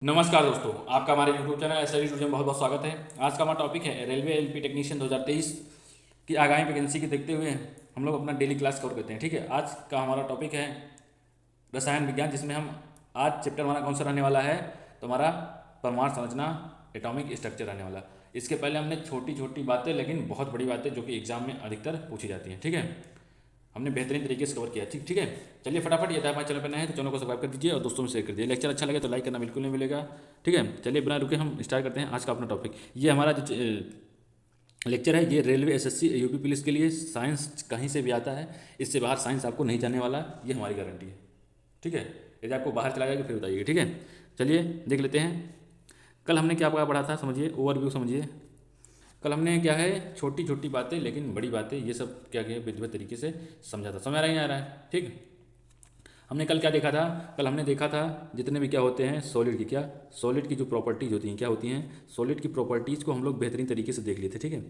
नमस्कार दोस्तों, आपका हमारे YouTube चैनल एस में बहुत बहुत स्वागत है। आज का हमारा टॉपिक है रेलवे एलपी टेक्नीशियन 2023 की आगामी वैकेंसी की देखते हुए हम लोग अपना डेली क्लास कवर करते हैं। ठीक है, आज का हमारा टॉपिक है रसायन विज्ञान, जिसमें हम आज चैप्टर हमारा कौन सा रहने वाला है, तो हमारा परमाणु संरचना, एटॉमिक स्ट्रक्चर रहने वाला। इसके पहले हमने छोटी छोटी बातें लेकिन बहुत बड़ी बातें जो कि एग्जाम में अधिकतर पूछी जाती हैं। ठीक है, हमने बेहतरीन तरीके से कवर किया। ठीक है, चलिए फटाफट, ये हमारे चैनल पर नए हैं तो चैनल को सब्सक्राइब कर दीजिए और दोस्तों में शेयर कर दीजिए। लेक्चर अच्छा लगे तो लाइक करना बिल्कुल नहीं मिलेगा। ठीक है, चलिए बिना रुके हम स्टार्ट करते हैं आज का अपना टॉपिक। ये हमारा जो लेक्चर है, ये रेलवे एसएससी यूपी पुलिस के लिए साइंस कहीं से भी आता है, इससे बाहर साइंस आपको नहीं जाने वाला, ये हमारी गारंटी है। ठीक है, यदि आपको बाहर चला जाएगा फिर बताइए। ठीक है, चलिए देख लेते हैं। कल हमने क्या पढ़ा था, समझिए, ओवरव्यू समझिए। कल हमने क्या है, छोटी छोटी बातें लेकिन बड़ी बातें, ये सब क्या किया, विधिवत तरीके से समझा था। समझ आ रहा ही आ रहा है। ठीक, हमने कल क्या देखा था, कल हमने देखा था जितने भी क्या होते हैं सॉलिड की, क्या सॉलिड की जो प्रॉपर्टीज होती हैं, क्या होती हैं सॉलिड की प्रॉपर्टीज़ को हम लोग बेहतरीन तरीके से देख लिए थे। ठीक है,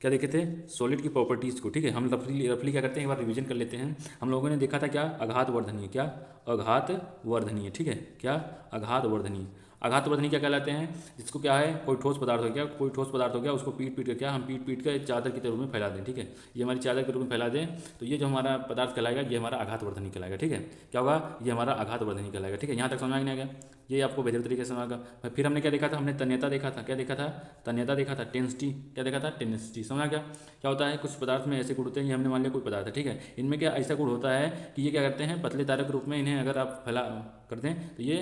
क्या देखे थे, सॉलिड की प्रॉपर्टीज़ को। ठीक है, हम रफली क्या करते हैं, एक बार रिवीजन कर लेते हैं। हम लोगों ने देखा था क्या, आघात वर्धनीय, क्या आघात वर्धनीय। ठीक है, क्या आघात वर्धनीय। आघात वर्धनीय क्या कहलाते हैं, जिसको क्या है, कोई ठोस पदार्थ हो गया, कोई ठोस पदार्थ हो गया, उसको पीट पीट कर क्या हम पीट पीट कर चादर की रूप में फैला दें। ठीक है, ये हमारी चादर के रूप में फैला दें, तो ये जो हमारा पदार्थ कहलाएगा ये हमारा आघात वर्धनीय कहलाएगा। ठीक है, क्या होगा, ये हमारा आघात वर्धनीय कहलाएगा। ठीक है, यहाँ तक समझ में नहीं आ गया, ये आपको बेहतर तरीके से समझ आएगा। फिर हमने क्या देखा था, हमने तन्यता देखा था। क्या देखा था, तन्यता देखा था। टेंसिटी क्या देखा था, टेंसिटी। समझ आ गया, क्या होता है, कुछ पदार्थ में ऐसे गुण होते हैं, ये हमने मान लिया कोई पदार्थ है। ठीक है, इनमें क्या ऐसा गुण होता है कि ये क्या करते हैं, पतले तारे के रूप में इन्हें अगर आप फैला करते हैं तो ये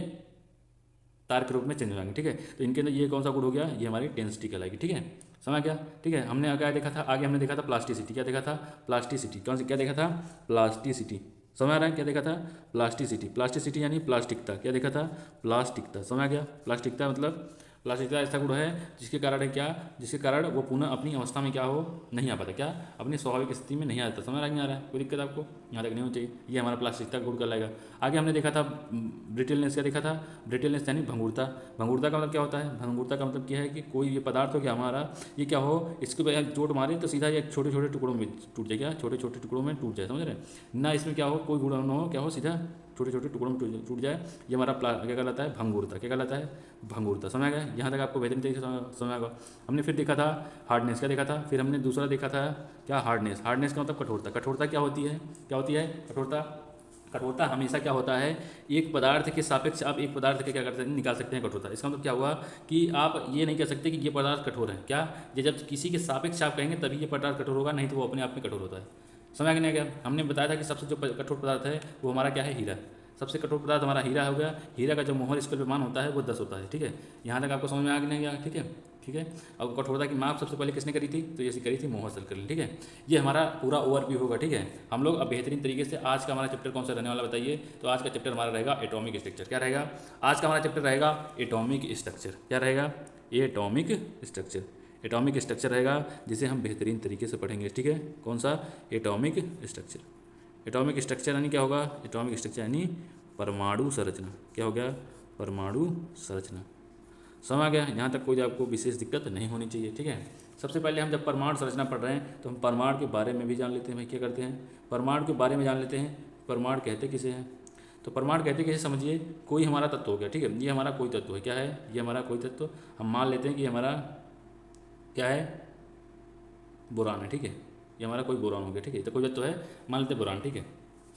तार के रूप में चेंज हो जाएंगे। ठीक है, तो इनके अंदर ये कौन सा गुण हो गया, ये हमारी टेंसिटी कहलाएगी। ठीक है, समझ गया। ठीक है, हमने क्या देखा था, आगे हमने देखा था प्लास्टिसिटी। क्या देखा था, प्लास्टिसिटी। कौन सी, क्या देखा था, प्लास्टिसिटी। समझ आ रहा है, क्या देखा था, प्लास्टिसिटी। प्लास्टिसिटी यानी प्लास्टिकता। क्या देखा था, प्लास्टिकता। समझ गया, प्लास्टिकता मतलब प्लास्टिकता ऐसा गुण है जिसके कारण है क्या, जिसके कारण वो पुनः अपनी अवस्था में क्या हो, नहीं आ पाता, क्या अपनी स्वाभाविक स्थिति में नहीं आता। समझ नहीं आ रहा है, कोई दिक्कत आपको, यहाँ तक नहीं होनी चाहिए। ये हमारा प्लास्टिकता गुण कहलाएगा। आगे हमने देखा था ब्रिटलनेस। क्या देखा था, ब्रिटलनेस यानी भंगुरता। भंगुरता का मतलब क्या होता है, भंगुरता का मतलब क्या है कि कोई ये पदार्थ हो, क्या हमारा ये क्या हो, इसके ऊपर चोट मारे तो सीधा ये छोटे छोटे टुकड़ों में टूट जाए, क्या छोटे छोटे टुकड़ों में टूट जाए। समझ रहे हैं ना, इसमें क्या हो, कोई गुण न हो, क्या हो, सीधा छोटे छोटे टुकड़ों में टूट जाए, ये हमारा क्या कहलाता है, भंगुरता। क्या कहलाता है, भंगुरता। समझ गया, यहाँ तक आपको बेहतरीन तरीके से समझ आएगा। हमने फिर देखा था हार्डनेस। क्या देखा था, फिर हमने दूसरा देखा था क्या, हार्डनेस। हार्डनेस का मतलब कठोरता। कठोरता क्या होती है, क्या होती है कठोरता। कठोरता हमेशा क्या होता है, एक पदार्थ के सापेक्ष आप एक पदार्थ के क्या कर सकते हैं, निकाल सकते हैं कठोरता। इसका मतलब क्या हुआ कि आप ये नहीं कह सकते कि ये पदार्थ कठोर है। क्या, ये जब किसी के सापेक्ष आप कहेंगे तभी ये पदार्थ कठोर होगा, नहीं तो वो अपने आप में कठोर होता है। समझ नहीं आ गया, हमने बताया था कि सबसे जो कठोर पदार्थ है वो हमारा क्या है, हीरा। सबसे कठोर पदार्थ हमारा हीरा हो गया। हीरा का जो मोहर स्केल पे मान होता है वो 10 होता है। ठीक है, यहाँ तक आपको समझ में आ नहीं गया। ठीक है, ठीक है। अब कठोरता की माप सबसे पहले किसने करी थी, तो ये करी थी मोहर सर्कल। ठीक है, ये हमारा पूरा ओवरव्यू होगा। ठीक है, हम लोग अब बेहतरीन तरीके से आज का हमारा चैप्टर कौन सा रहने वाला बताइए, तो आज का चैप्टर हमारा रहेगा एटॉमिक स्ट्रक्चर। क्या रहेगा, आज का हमारा चैप्टर रहेगा एटॉमिक स्ट्रक्चर। क्या रहेगा, एटॉमिक स्ट्रक्चर। एटॉमिक स्ट्रक्चर रहेगा जिसे हम बेहतरीन तरीके से पढ़ेंगे। ठीक है, कौन सा, एटॉमिक स्ट्रक्चर। एटॉमिक स्ट्रक्चर यानी क्या होगा, एटॉमिक स्ट्रक्चर यानी परमाणु संरचना। क्या हो गया, परमाणु संरचना। समझ गया, यहाँ तक कोई आपको विशेष दिक्कत नहीं होनी चाहिए। ठीक है, सबसे पहले हम जब परमाणु संरचना पढ़ रहे हैं तो हम परमाणु के बारे में भी जान लेते हैं। भाई क्या करते हैं, परमाणु के बारे में जान लेते हैं। परमाणु कहते किसे हैं, तो परमाणु कहते किसे, समझिए कोई हमारा तत्व हो गया। ठीक है, ये हमारा कोई तत्व है। क्या है, ये हमारा कोई तत्व। हम मान लेते हैं कि हमारा क्या है, बोरान है। ठीक है, ये हमारा कोई बोरान हो गया। ठीक है, तो कोई तत्व है, मान लेते हैं बोरान। ठीक है,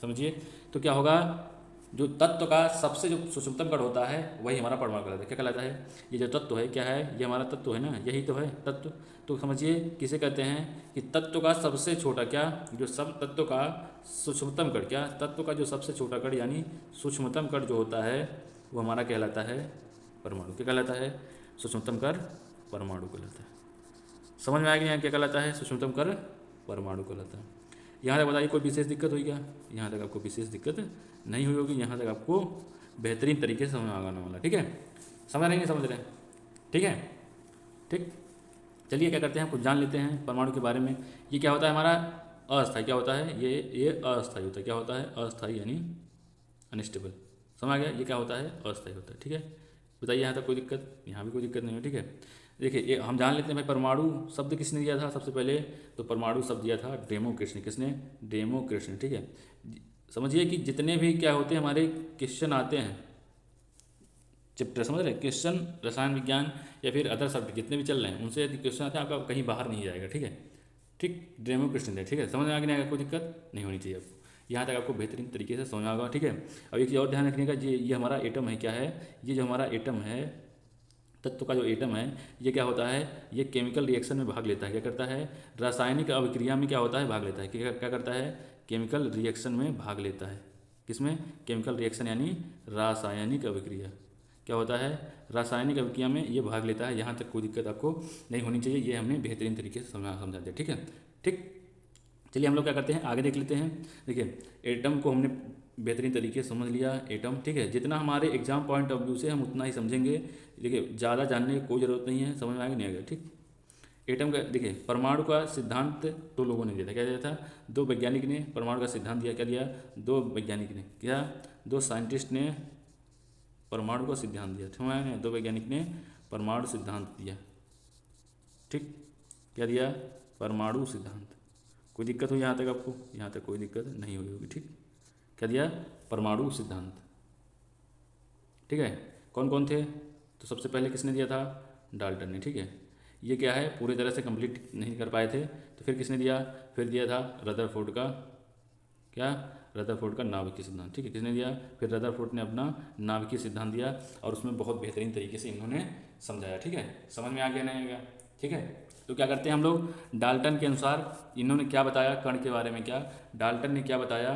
समझिए, तो क्या होगा, जो तत्व का सबसे जो सूक्ष्मतम कण होता है वही हमारा परमाणु कहलाता है। क्या कहलाता है, ये जो तत्व है, क्या है, ये हमारा तत्व है ना, यही तो है तत्व। तो समझिए किसे कहते हैं कि तत्व का सबसे छोटा, क्या, जो सब तत्व का सूक्ष्मतम कण, क्या तत्व का जो सबसे छोटा कण यानी सूक्ष्मतम कण जो होता है वो हमारा कहलाता है परमाणु। क्या कहलाता है, सूक्ष्मतम कण परमाणु कहलाता है। समझ में आ गया क्या कहलाता है, सूक्ष्मतम कण परमाणु कहलाता है। यहाँ तक बताइए कोई विशेष दिक्कत हुई क्या, यहाँ तक आपको विशेष दिक्कत नहीं हुई होगी, यहाँ तक आपको बेहतरीन तरीके से समझ में आने वाला। ठीक है, समझ रहे हैं, समझ रहे हैं। ठीक है, ठीक, चलिए क्या करते हैं, कुछ जान लेते हैं परमाणु के बारे में। ये क्या होता है हमारा अस्थायी, क्या होता है, ये अस्थायी होता है। क्या होता है, अस्थायी यानी अनस्टेबल। समझ आ गया, ये क्या होता है, अस्थायी होता है। ठीक है, बताइए यहाँ तक कोई दिक्कत, यहाँ भी कोई दिक्कत नहीं है। ठीक है, देखिए ये हम जान लेते हैं भाई, परमाणु शब्द किसने दिया था सबसे पहले, तो परमाणु शब्द दिया था डेमोक्रिट्स ने। किसने, डेमोक्रिट्स ने। ठीक है, समझिए कि जितने भी क्या होते हैं हमारे क्वेश्चन आते हैं चैप्टर, समझ रहे, क्वेश्चन रसायन विज्ञान या फिर अदर सब्जेक्ट जितने भी चल रहे हैं उनसे यदि क्वेश्चन आते हैं आपका कहीं बाहर नहीं जाएगा, ठीक है। ठीक, डेमो क्वेश्चन है, ठीक है, समझ में आगे नहीं आएगा, कोई दिक्कत नहीं होनी चाहिए आपको, यहाँ तक आपको बेहतरीन तरीके से समझ में आएगा, ठीक है। अब एक चीज़ और ध्यान रखने का, ये हमारा एटम है, क्या है, ये जो हमारा एटम है, तत्व का जो एटम है, ये क्या होता है, ये केमिकल रिएक्शन में भाग लेता है, क्या करता है, रासायनिक अभिक्रिया में क्या होता है, भाग लेता है, क्या करता है, केमिकल रिएक्शन में भाग लेता है, किसमें, केमिकल रिएक्शन यानी रासायनिक अभिक्रिया, क्या होता है, रासायनिक अभिक्रिया में ये भाग लेता है। यहाँ तक कोई दिक्कत आपको नहीं होनी चाहिए, ये हमने बेहतरीन तरीके से समझा दिया, ठीक है। ठीक, चलिए हम लोग क्या करते हैं, आगे देख लेते हैं। देखिए एटम को हमने बेहतरीन तरीके से समझ लिया, एटम, ठीक है, जितना हमारे एग्जाम पॉइंट ऑफ व्यू से हम उतना ही समझेंगे, देखिए ज़्यादा जानने की कोई ज़रूरत नहीं है, समझ में आएगा नहीं आएगा, ठीक। एटम का देखिए परमाणु का सिद्धांत दो लोगों ने दिया था, क्या दिया था, दो वैज्ञानिक ने परमाणु का सिद्धांत दिया, क्या दिया, दो वैज्ञानिक ने, क्या, दो साइंटिस्ट ने परमाणु का सिद्धांत दिया, समझ में, दो वैज्ञानिक ने परमाणु सिद्धांत दिया, ठीक, क्या दिया, परमाणु सिद्धांत। कोई दिक्कत हुई यहाँ तक आपको, यहाँ तक कोई दिक्कत नहीं हुई होगी, ठीक, क्या दिया, परमाणु सिद्धांत, ठीक है। कौन कौन थे, तो सबसे पहले किसने दिया था, डाल्टन ने, ठीक है। ये क्या है, पूरी तरह से कंप्लीट नहीं कर पाए थे, तो फिर किसने दिया, फिर दिया था रदरफोर्ड का, क्या, रदरफोर्ड का नाभिकीय सिद्धांत, ठीक है, किसने दिया, फिर रदरफोर्ड ने अपना नाभिकीय सिद्धांत दिया और उसमें बहुत बेहतरीन तरीके से इन्होंने समझाया, ठीक है, समझ में आ गया नहीं आएगा, ठीक है। तो क्या करते हैं हम लोग, डाल्टन के अनुसार इन्होंने क्या बताया कण के बारे में, क्या डाल्टन ने क्या बताया,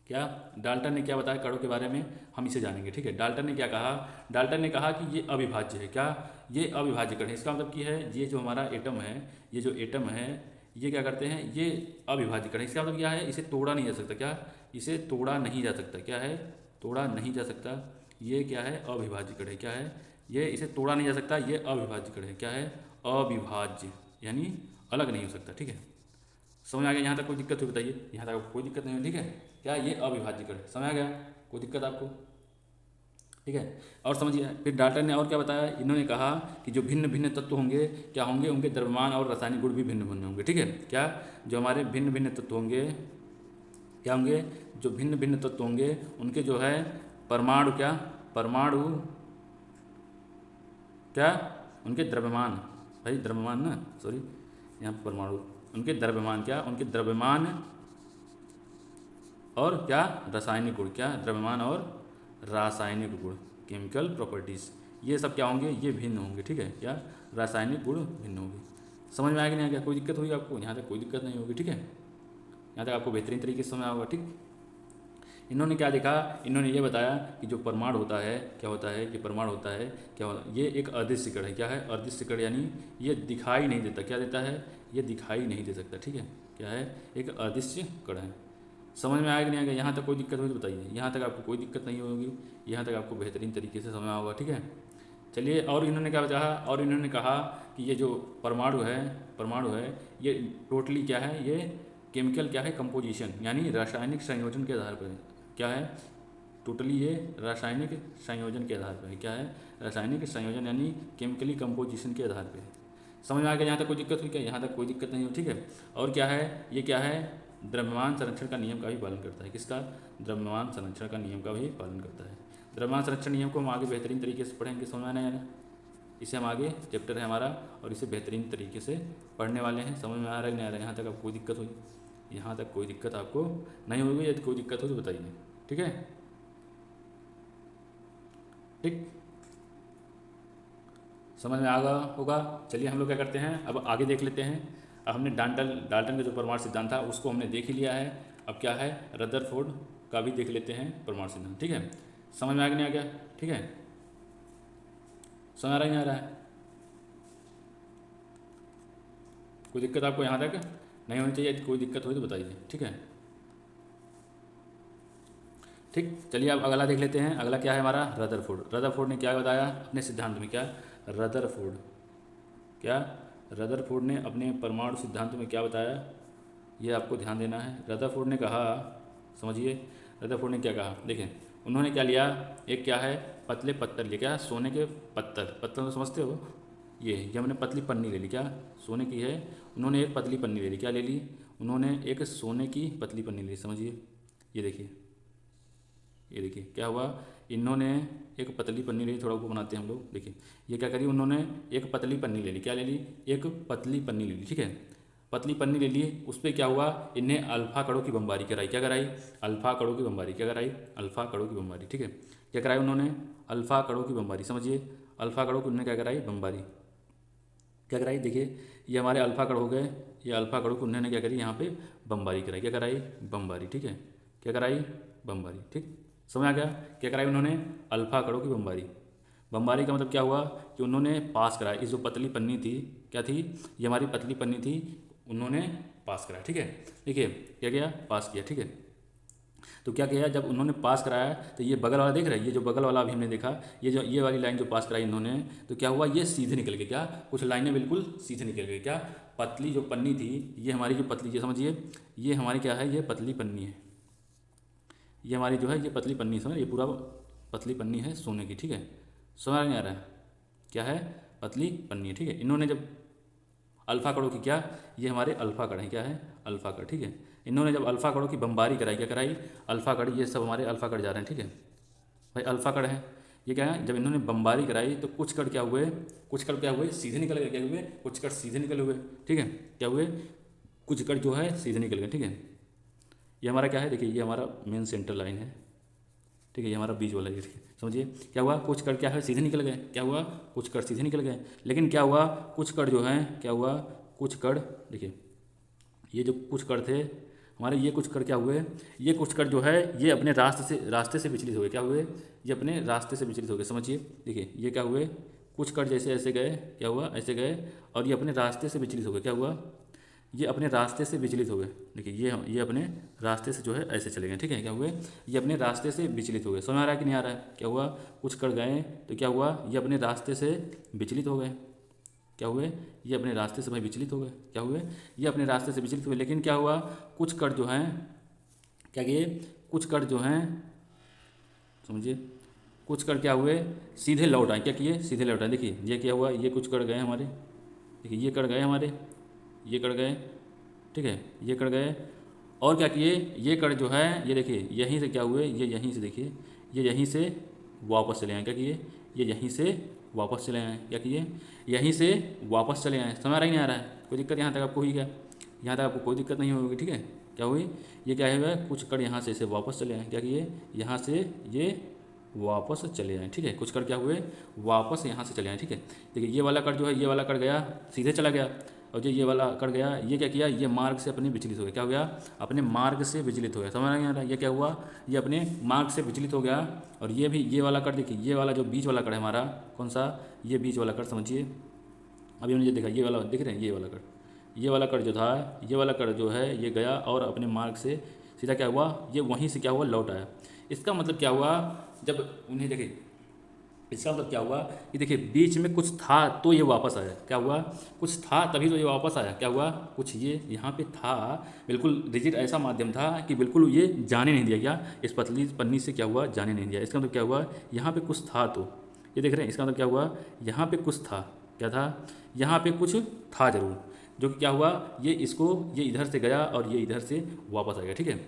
क्या डाल्टन ने क्या बताया कणों के बारे में, हम इसे जानेंगे, ठीक है। डाल्टन ने क्या कहा, डाल्टन ने कहा कि ये अविभाज्य है, क्या, ये अविभाज्य कण है, इसका मतलब की है ये जो हमारा एटम है, ये जो एटम है ये क्या करते हैं, ये अविभाज्य कण है, इसका मतलब क्या है, इसे तोड़ा नहीं जा सकता, क्या, इसे तोड़ा नहीं जा सकता, क्या है, तोड़ा नहीं जा सकता, ये क्या है, अविभाज्य कण है, क्या है, ये इसे तोड़ा नहीं जा सकता, ये अविभाज्य कण है, क्या है, अविभाज्य यानी अलग नहीं हो सकता, ठीक है। समझ आ गया, यहाँ तक कोई दिक्कत हो बताइए, यहाँ तक आपको कोई दिक्कत नहीं हो, ठीक है, क्या, ये अविभाज्य कण है, समझ आ गया, कोई दिक्कत आपको, ठीक है। और समझिए फिर डाल्टन ने और क्या बताया, इन्होंने कहा कि जो भिन्न भिन्न तत्व होंगे क्या होंगे, उनके द्रव्यमान और रासायनिक गुण भी भिन्न भिन्न होंगे, ठीक है, क्या, जो हमारे भिन्न भिन्न तत्व होंगे, क्या होंगे, जो भिन्न भिन्न तत्व होंगे उनके जो है परमाणु, क्या, परमाणु, क्या, उनके द्रव्यमान, भाई द्रव्यमान ना, सॉरी यहाँ परमाणु, उनके द्रव्यमान, क्या, उनके द्रव्यमान और क्या, रासायनिक गुण, क्या, द्रव्यमान और रासायनिक गुण, केमिकल प्रॉपर्टीज़, ये सब क्या होंगे, ये भिन्न होंगे, ठीक है, क्या, रासायनिक गुण भिन्न होंगे। समझ में आ गया नहीं आ गया, कोई दिक्कत हुई आपको, यहाँ तक कोई दिक्कत नहीं होगी, ठीक है, यहाँ तक आपको बेहतरीन तरीके से समझ होगा, ठीक। इन्होंने क्या देखा, इन्होंने ये बताया कि जो परमाणु होता है, क्या होता है, ये परमाणु होता है, क्या होता है, ये एक अदृश्य कण है, क्या है, अदृश्य कण यानी ये दिखाई नहीं देता, क्या देता है, ये दिखाई नहीं दे सकता, ठीक है, क्या है, एक अदृश्य कण है। समझ में आएगा नहीं आएगा, यहाँ तक कोई दिक्कत हुई तो बताइए, यहाँ तक आपको कोई दिक्कत नहीं होगी, यहाँ तक आपको बेहतरीन तरीके से समझ होगा, ठीक है। चलिए और इन्होंने क्या बताया, और इन्होंने कहा कि ये जो परमाणु है ये टोटली क्या है, ये केमिकल क्या है, कंपोजिशन यानी रासायनिक संयोजन के आधार पर क्या है, टोटली ये रासायनिक संयोजन के आधार पर है, क्या है, रासायनिक संयोजन यानी केमिकली कंपोजिशन के आधार पर। समझ में आ गया, यहाँ तक कोई दिक्कत हुई क्या, यहाँ तक कोई दिक्कत नहीं हो, ठीक है। और क्या है, ये क्या है, द्रव्यमान संरक्षण का नियम का भी पालन करता है, किसका, द्रव्यमान संरक्षण का नियम का भी पालन करता है। द्रव्यमान संरक्षण नियम को हम आगे बेहतरीन तरीके से पढ़ेंगे, समझ में आना है, इसे हम आगे चैप्टर है हमारा और इसे बेहतरीन तरीके से पढ़ने वाले हैं। समझ में आ रहा है नहीं आ रहा है, यहाँ तक आपको कोई दिक्कत हुई, यहाँ तक कोई दिक्कत आपको नहीं होगी, यदि कोई दिक्कत हो तो बताइए, ठीक है, ठीक, समझ में आ गया होगा। चलिए हम लोग क्या करते हैं, अब आगे देख लेते हैं। अब हमने डाल्टन का जो परमाणु सिद्धांत था उसको हमने देख ही लिया है, अब क्या है, रदरफोर्ड का भी देख लेते हैं परमाणु सिद्धांत, ठीक है। समझ में आ गया नहीं आ गया, ठीक है, समझ आ रहा नहीं आ रहा है, कोई दिक्कत आपको यहाँ तक नहीं होनी चाहिए, कोई दिक्कत हुई तो बताइए, ठीक है, ठीक। चलिए अब अगला देख लेते हैं, अगला क्या है हमारा, रदरफोर्ड ने क्या बताया अपने सिद्धांत में, क्या, रदरफोर्ड ने अपने परमाणु सिद्धांत में क्या बताया, ये आपको ध्यान देना है। रदरफोर्ड ने कहा, समझिए रदरफोर्ड ने क्या कहा, देखें उन्होंने क्या लिया, एक क्या है, पतले पत्थर लिए, क्या, सोने के पत्थर तो समझते हो, ये हमने पतली पन्नी ले ली, क्या, सोने की है, उन्होंने एक पतली पन्नी ले ली, क्या ले ली, उन्होंने एक सोने की पतली पन्नी ले ली, समझिए ये देखिए ये देखिए क्या हुआ, इन्होंने एक पतली पन्नी ली, थोड़ा ऊपर बनाते हैं हम लोग। देखिए ये क्या करी, उन्होंने एक पतली पन्नी ले ली, क्या ले ली, एक पतली पन्नी ले ली, ठीक है। पतली पन्नी ले ली, उस पर क्या हुआ, इन्हें अल्फा कणों की बमबारी कराई, क्या कराई, अल्फा कणों की बमबारी, क्या कराई, अल्फा कणों की बमबारी, ठीक है। क्या कराई उन्होंने, अल्फा कणों की बमबारी, समझिए अल्फा कणों की उन्होंने क्या कराई, बमबारी, क्या कराई। देखिए ये हमारे अल्फा कण हो गए, ये अल्फा कणों को उन्होंने क्या करी, यहाँ पे बमबारी कराई, क्या कराई, बमबारी, ठीक है। क्या कराई, बमबारी, ठीक, समझ आ गया। क्या कराई उन्होंने, अल्फा कणों की बमबारी। बमबारी का मतलब क्या हुआ कि उन्होंने पास कराया, इस जो पतली पन्नी थी, क्या थी, ये हमारी पतली पन्नी थी, उन्होंने पास कराया, ठीक है। देखिए क्या किया, पास किया, ठीक है। तो क्या किया, जब उन्होंने पास कराया तो ये बगल वाला देख रहे हैं, ये जो बगल वाला अभी हमने देखा, ये जो ये वाली लाइन जो पास कराई इन्होंने, तो क्या हुआ, ये सीधे निकल गए, क्या, कुछ लाइनें बिल्कुल सीधे निकल गई, क्या, पतली जो पन्नी थी, ये हमारी जो पतली, ये समझिए ये हमारी क्या है, ये पतली पन्नी है, ये हमारी जो है ये पतली पन्नी, समझ, ये पूरा पतली पन्नी है सोने की, ठीक है। समझ नहीं आ रहा है, क्या है, पतली पन्नी है, ठीक है। इन्होंने जब अल्फा कणों की, क्या, ये हमारे अल्फा कण है, क्या है, अल्फा कण, ठीक है। इन्होंने जब अल्फा कणों की बमबारी कराई, क्या कराई, अल्फा कण, ये सब हमारे अल्फा कण जा रहे हैं, ठीक है भाई, अल्फा कण है। ये क्या है, जब इन्होंने बमबारी कराई तो कुछ कण क्या हुए, कुछ कण क्या हुए, सीधे निकल गए, क्या हुए, कुछ कण सीधे निकल हुए, ठीक है। क्या हुए, कुछ कण जो है सीधे निकल गए, ठीक है। ये हमारा क्या है, देखिए ये हमारा मेन सेंटर लाइन है, ठीक है, ये हमारा बीच वाला ये, ठीक है। समझिए क्या हुआ, कुछ कण क्या है, सीधे निकल गए, क्या हुआ, कुछ कण सीधे निकल गए, लेकिन क्या हुआ, कुछ कण जो हैं, क्या हुआ, कुछ कण, देखिए ये जो कुछ कण थे हमारे, ये कुछ कण क्या हुए, ये कुछ कण जो है ये अपने रास्ते से विचलित हो गए, क्या हुए, ये अपने रास्ते से विचलित हो गए, समझिए। देखिए ये क्या हुए, कुछ कण जैसे ऐसे गए, क्या हुआ, ऐसे गए, और ये अपने रास्ते से विचलित हो गए, क्या हुआ, ये अपने रास्ते से विचलित हो गए। देखिए ये अपने रास्ते से जो है ऐसे चले गए, ठीक है। क्या हुए, ये अपने रास्ते से विचलित हो गए, समझ आ रहा है कि नहीं आ रहा है। क्या हुआ, कुछ कण गए तो क्या हुआ, ये अपने रास्ते से विचलित हो गए, क्या हुए, ये अपने रास्ते से भाई विचलित हो गए, क्या हुए, ये अपने रास्ते से विचलित हुए। लेकिन क्या हुआ, कुछ कण जो हैं, क्या किए, कुछ कण जो हैं, समझिए कुछ कण क्या हुए, सीधे लौट आए, क्या किए, सीधे लौट आए। देखिए ये क्या हुआ, ये कुछ कण गए हमारे, देखिए ये कण गए हमारे, ये कण गए, ठीक है, ये कण गए, और क्या किए, ये कण जो है ये देखिए यहीं से क्या हुए, ये यहीं से, देखिए ये यहीं से वापस चले आए, क्या किए, ये यहीं से वापस चले आए, क्या किए, यहीं से वापस चले आए। समझ आ रहा ही नहीं आ रहा है, कोई दिक्कत यहाँ तक आपको हुई क्या, यहाँ तक आपको कोई दिक्कत नहीं होगी, ठीक है। क्या हुई, ये क्या है, कुछ कण यहाँ से ऐसे वापस चले आए, क्या किए, यहाँ से ये वापस चले आए, ठीक है। कुछ कण क्या हुए, वापस यहाँ से चले आए, ठीक है। देखिए ये वाला कण जो है, ये वाला कण गया सीधे चला गया, और जो ये वाला कण गया, ये क्या किया, ये मार्ग से अपने विचलित हो गया, क्या हो गया, अपने मार्ग से विचलित हो गया। समझ नहीं आ रहा, ये क्या हुआ, ये अपने मार्ग से विचलित हो गया। और ये भी, ये वाला कण देखिए, ये वाला जो बीच वाला कण है हमारा, कौन सा, ये बीच वाला कण, समझिए अभी हमने ये देखा, ये वाला दिख रहे हैं, ये वाला कण, ये वाला कण जो था, ये वाला कण जो है ये गया और अपने मार्ग से सीधा क्या हुआ, ये वहीं से क्या हुआ, लौट आया। इसका मतलब क्या हुआ, जब उन्हें देखिए, इसका मतलब क्या हुआ कि देखिए बीच में कुछ था तो ये वापस आया, क्या हुआ, कुछ था तभी तो ये वापस आया, क्या हुआ, कुछ ये यहाँ पे था, बिल्कुल रिजिड ऐसा माध्यम था कि बिल्कुल ये जाने नहीं दिया गया, इस पतली पन्नी से क्या हुआ, जाने नहीं दिया। इसका मतलब क्या हुआ, यहाँ पे कुछ था, तो ये देख रहे हैं, इसका मतलब क्या हुआ, यहाँ पे कुछ था, क्या था, यहाँ पे कुछ था जरूर, जो कि क्या हुआ, ये इसको, ये इधर से गया और ये इधर से वापस आ गया, ठीक है।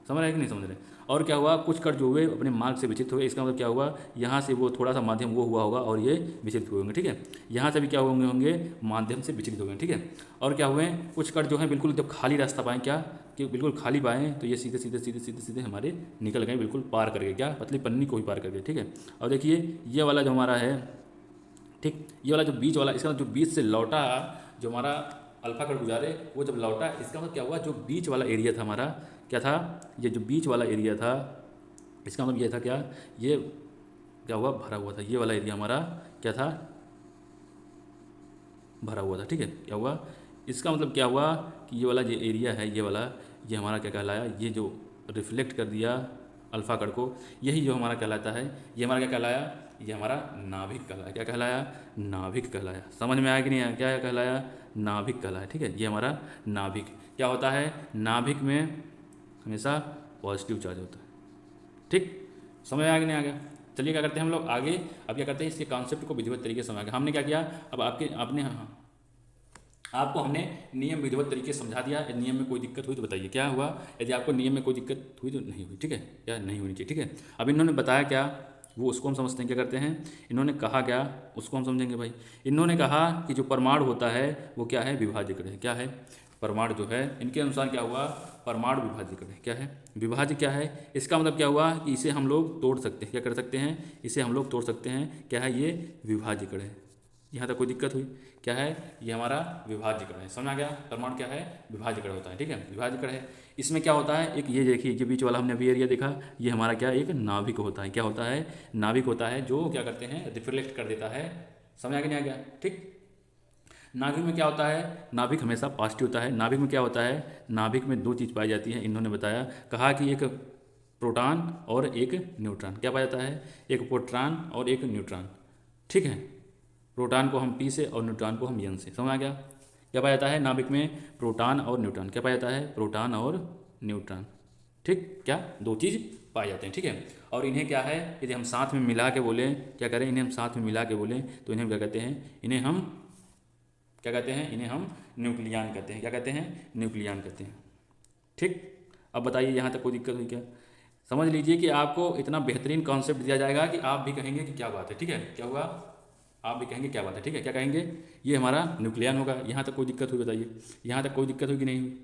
समझ रहे हैं कि नहीं समझ रहे। और क्या हुआ, कुछ कण जो हुए अपने मार्ग से विचलित हुए, इसका मतलब क्या हुआ, यहाँ से वो थोड़ा सा माध्यम वो हुआ होगा और ये विचलित हुए होंगे, ठीक है। यहाँ से भी क्या होंगे, होंगे माध्यम से विचलित होंगे, ठीक है। और क्या हुए, कुछ कण जो है बिल्कुल जब खाली रास्ता पाएँ, क्या कि बिल्कुल खाली पाएँ, तो ये सीधे सीधे सीधे सीधे सीधे हमारे निकल गए, बिल्कुल पार कर गए, क्या, पतली पन्नी को ही पार कर गए, ठीक है। और देखिए ये वाला जो हमारा है, ठीक, ये वाला जो बीच वाला, इसका जो बीच से लौटा, जो हमारा अल्फा कण गुजारे, वो जब लौटा, इसका मतलब क्या हुआ, जो बीच वाला एरिया था हमारा, क्या था, ये जो बीच वाला एरिया था, इसका मतलब ये था क्या, ये क्या हुआ, भरा हुआ था, ये वाला एरिया हमारा क्या था, भरा हुआ था, ठीक है। क्या हुआ, इसका मतलब क्या हुआ कि ये वाला जो एरिया है, ये वाला, ये हमारा क्या कहलाया, ये जो रिफ्लेक्ट कर दिया अल्फा कण को, यही जो हमारा कहलाता है, ये हमारा क्या कहलाया, ये हमारा नाभिक कहलाया, क्या कहलाया, नाभिक कहलाया। समझ में आया कि नहीं आया, क्या कहलाया, नाभिक कहलाया, ठीक है। ये हमारा नाभिक क्या होता है, नाभिक में हमेशा पॉजिटिव चार्ज होता है, ठीक, समझ आ गया नहीं आ गया। चलिए क्या करते हैं हम लोग आगे, अब क्या करते हैं, इसके कॉन्सेप्ट को विधिवत तरीके से समझ, हमने क्या किया, अब आपने आपको हमने नियम विधिवत तरीके से समझा दिया। यदि नियम में कोई दिक्कत हुई तो बताइए क्या हुआ। यदि आपको नियम में कोई दिक्कत हुई तो नहीं हुई, ठीक है, या नहीं होनी चाहिए, ठीक है। अब इन्होंने बताया क्या, वो उसको हम समझते हैं, क्या करते हैं, इन्होंने कहा क्या उसको हम समझेंगे भाई। इन्होंने कहा कि जो परमाणु होता है वो क्या है, विभाज्य कण है। क्या है, परमाणु जो है, इनके अनुसार क्या हुआ, परमाणु विभाज्य कण है। क्या है, विभाज्य क्या है, इसका मतलब क्या हुआ कि इसे हम लोग तोड़ सकते हैं, क्या कर सकते हैं, इसे हम लोग तोड़ सकते हैं। क्या है, ये विभाज्य कण है। यहाँ तक कोई दिक्कत हुई, क्या है, ये हमारा विभाज्य कण है। समझ आ गया, परमाणु क्या है, विभाज्य कण होता है, ठीक है, विभाज्य कण है। इसमें क्या होता है, एक ये देखिए, ये बीच वाला हमने अभी एरिया देखा, ये हमारा क्या, एक नाभिक होता है। क्या होता है, नाभिक होता है, जो क्या करते हैं, रिफ्लेक्ट कर देता है। समझ आ गया, नहीं आ गया, ठीक। नाभिक में क्या होता है, नाभिक हमेशा पॉजिटिव होता है। नाभिक में क्या होता है, नाभिक में दो चीज़ पाई जाती है, इन्होंने बताया, कहा कि एक प्रोटॉन और एक न्यूट्रॉन। क्या पाया जाता है, एक प्रोटॉन और एक न्यूट्रॉन, ठीक है। प्रोटॉन को हम पी से और न्यूट्रॉन को हम एन से। समझ आ गया, क्या पाया जाता है नाभिक में, प्रोटॉन और न्यूट्रॉन। क्या पाया जाता है, प्रोटॉन और न्यूट्रॉन, ठीक, क्या दो चीज़ पाए जाते हैं, ठीक है। और इन्हें क्या है, यदि हम साथ में मिला के बोलें, क्या करें, इन्हें हम साथ में मिला के बोलें तो इन्हें क्या कहते हैं, इन्हें हम क्या कहते हैं, इन्हें हम न्यूक्लियन कहते हैं। क्या कहते हैं, न्यूक्लियन कहते हैं, ठीक। अब बताइए यहाँ तक कोई दिक्कत हुई क्या। समझ लीजिए कि आपको इतना बेहतरीन कॉन्सेप्ट दिया जाएगा कि आप भी कहेंगे कि क्या बात है, ठीक है, क्या हुआ, आप भी कहेंगे क्या बात है, ठीक है, क्या कहेंगे, ये हमारा न्यूक्लियन होगा। यहाँ तक कोई दिक्कत हुई बताइए, यहाँ तक कोई दिक्कत हुई कि नहीं हुई।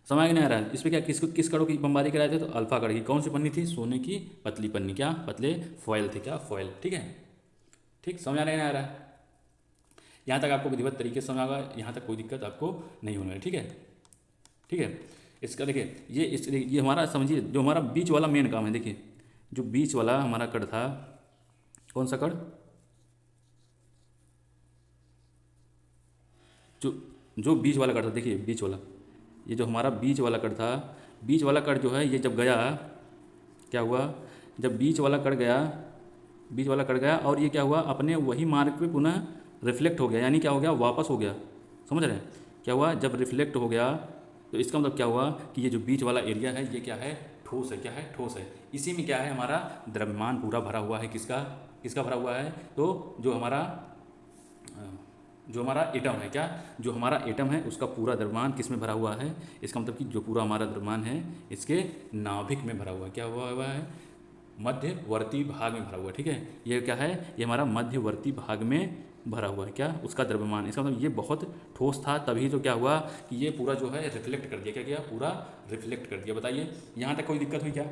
समझ नहीं आ रहा है, इस पर क्या, किस कड़ों की बमबारी कराए थे, तो अल्फा कड़ की। कौन सी पन्नी थी, सोने की पतली पन्नी, क्या पतले फॉयल थे, क्या फॉयल, ठीक है, ठीक। समझ नहीं आ रहा है, यहाँ तक आपको विधिवत तरीके से समझ आएगा, यहाँ तक कोई दिक्कत आपको नहीं होने वाली, ठीक है, ठीक है। इसका देखिए, ये हमारा समझिए, जो हमारा बीच वाला मेन काम है, देखिए जो बीच वाला हमारा कड़ था, कौन सा कड़, जो जो बीच वाला कड़ था, देखिए बीच वाला, ये जो हमारा बीच वाला कड़ था, बीच वाला कड़ जो है, ये जब गया, क्या हुआ, जब बीच वाला कड़ गया, बीच वाला कड़ गया, और ये क्या हुआ, अपने वही मार्ग पे पुनः रिफ्लेक्ट हो गया, यानी क्या हो गया, वापस हो गया। समझ रहे हैं, क्या हुआ, जब रिफ्लेक्ट हो गया तो इसका मतलब क्या हुआ कि ये जो बीच वाला एरिया है, ये क्या है, ठोस है। क्या है, ठोस है। इसी में क्या है, हमारा द्रव्यमान पूरा भरा हुआ है। किसका, किसका भरा हुआ है, तो जो हमारा एटम है, क्या, जो हमारा एटम है उसका पूरा द्रव्यमान किस में भरा हुआ है, इसका मतलब कि जो पूरा हमारा द्रव्यमान है इसके नाभिक में भरा हुआ है। क्या हुआ है, मध्यवर्ती भाग में भरा हुआ है, ठीक है। ये क्या है, ये हमारा मध्यवर्ती भाग में भरा हुआ है, क्या, उसका द्रव्यमान। इसका मतलब ये बहुत ठोस था, तभी तो क्या हुआ कि ये पूरा जो है रिफ्लेक्ट कर दिया। क्या किया, पूरा रिफ्लेक्ट कर दिया। बताइए यहाँ तक कोई दिक्कत हुई क्या,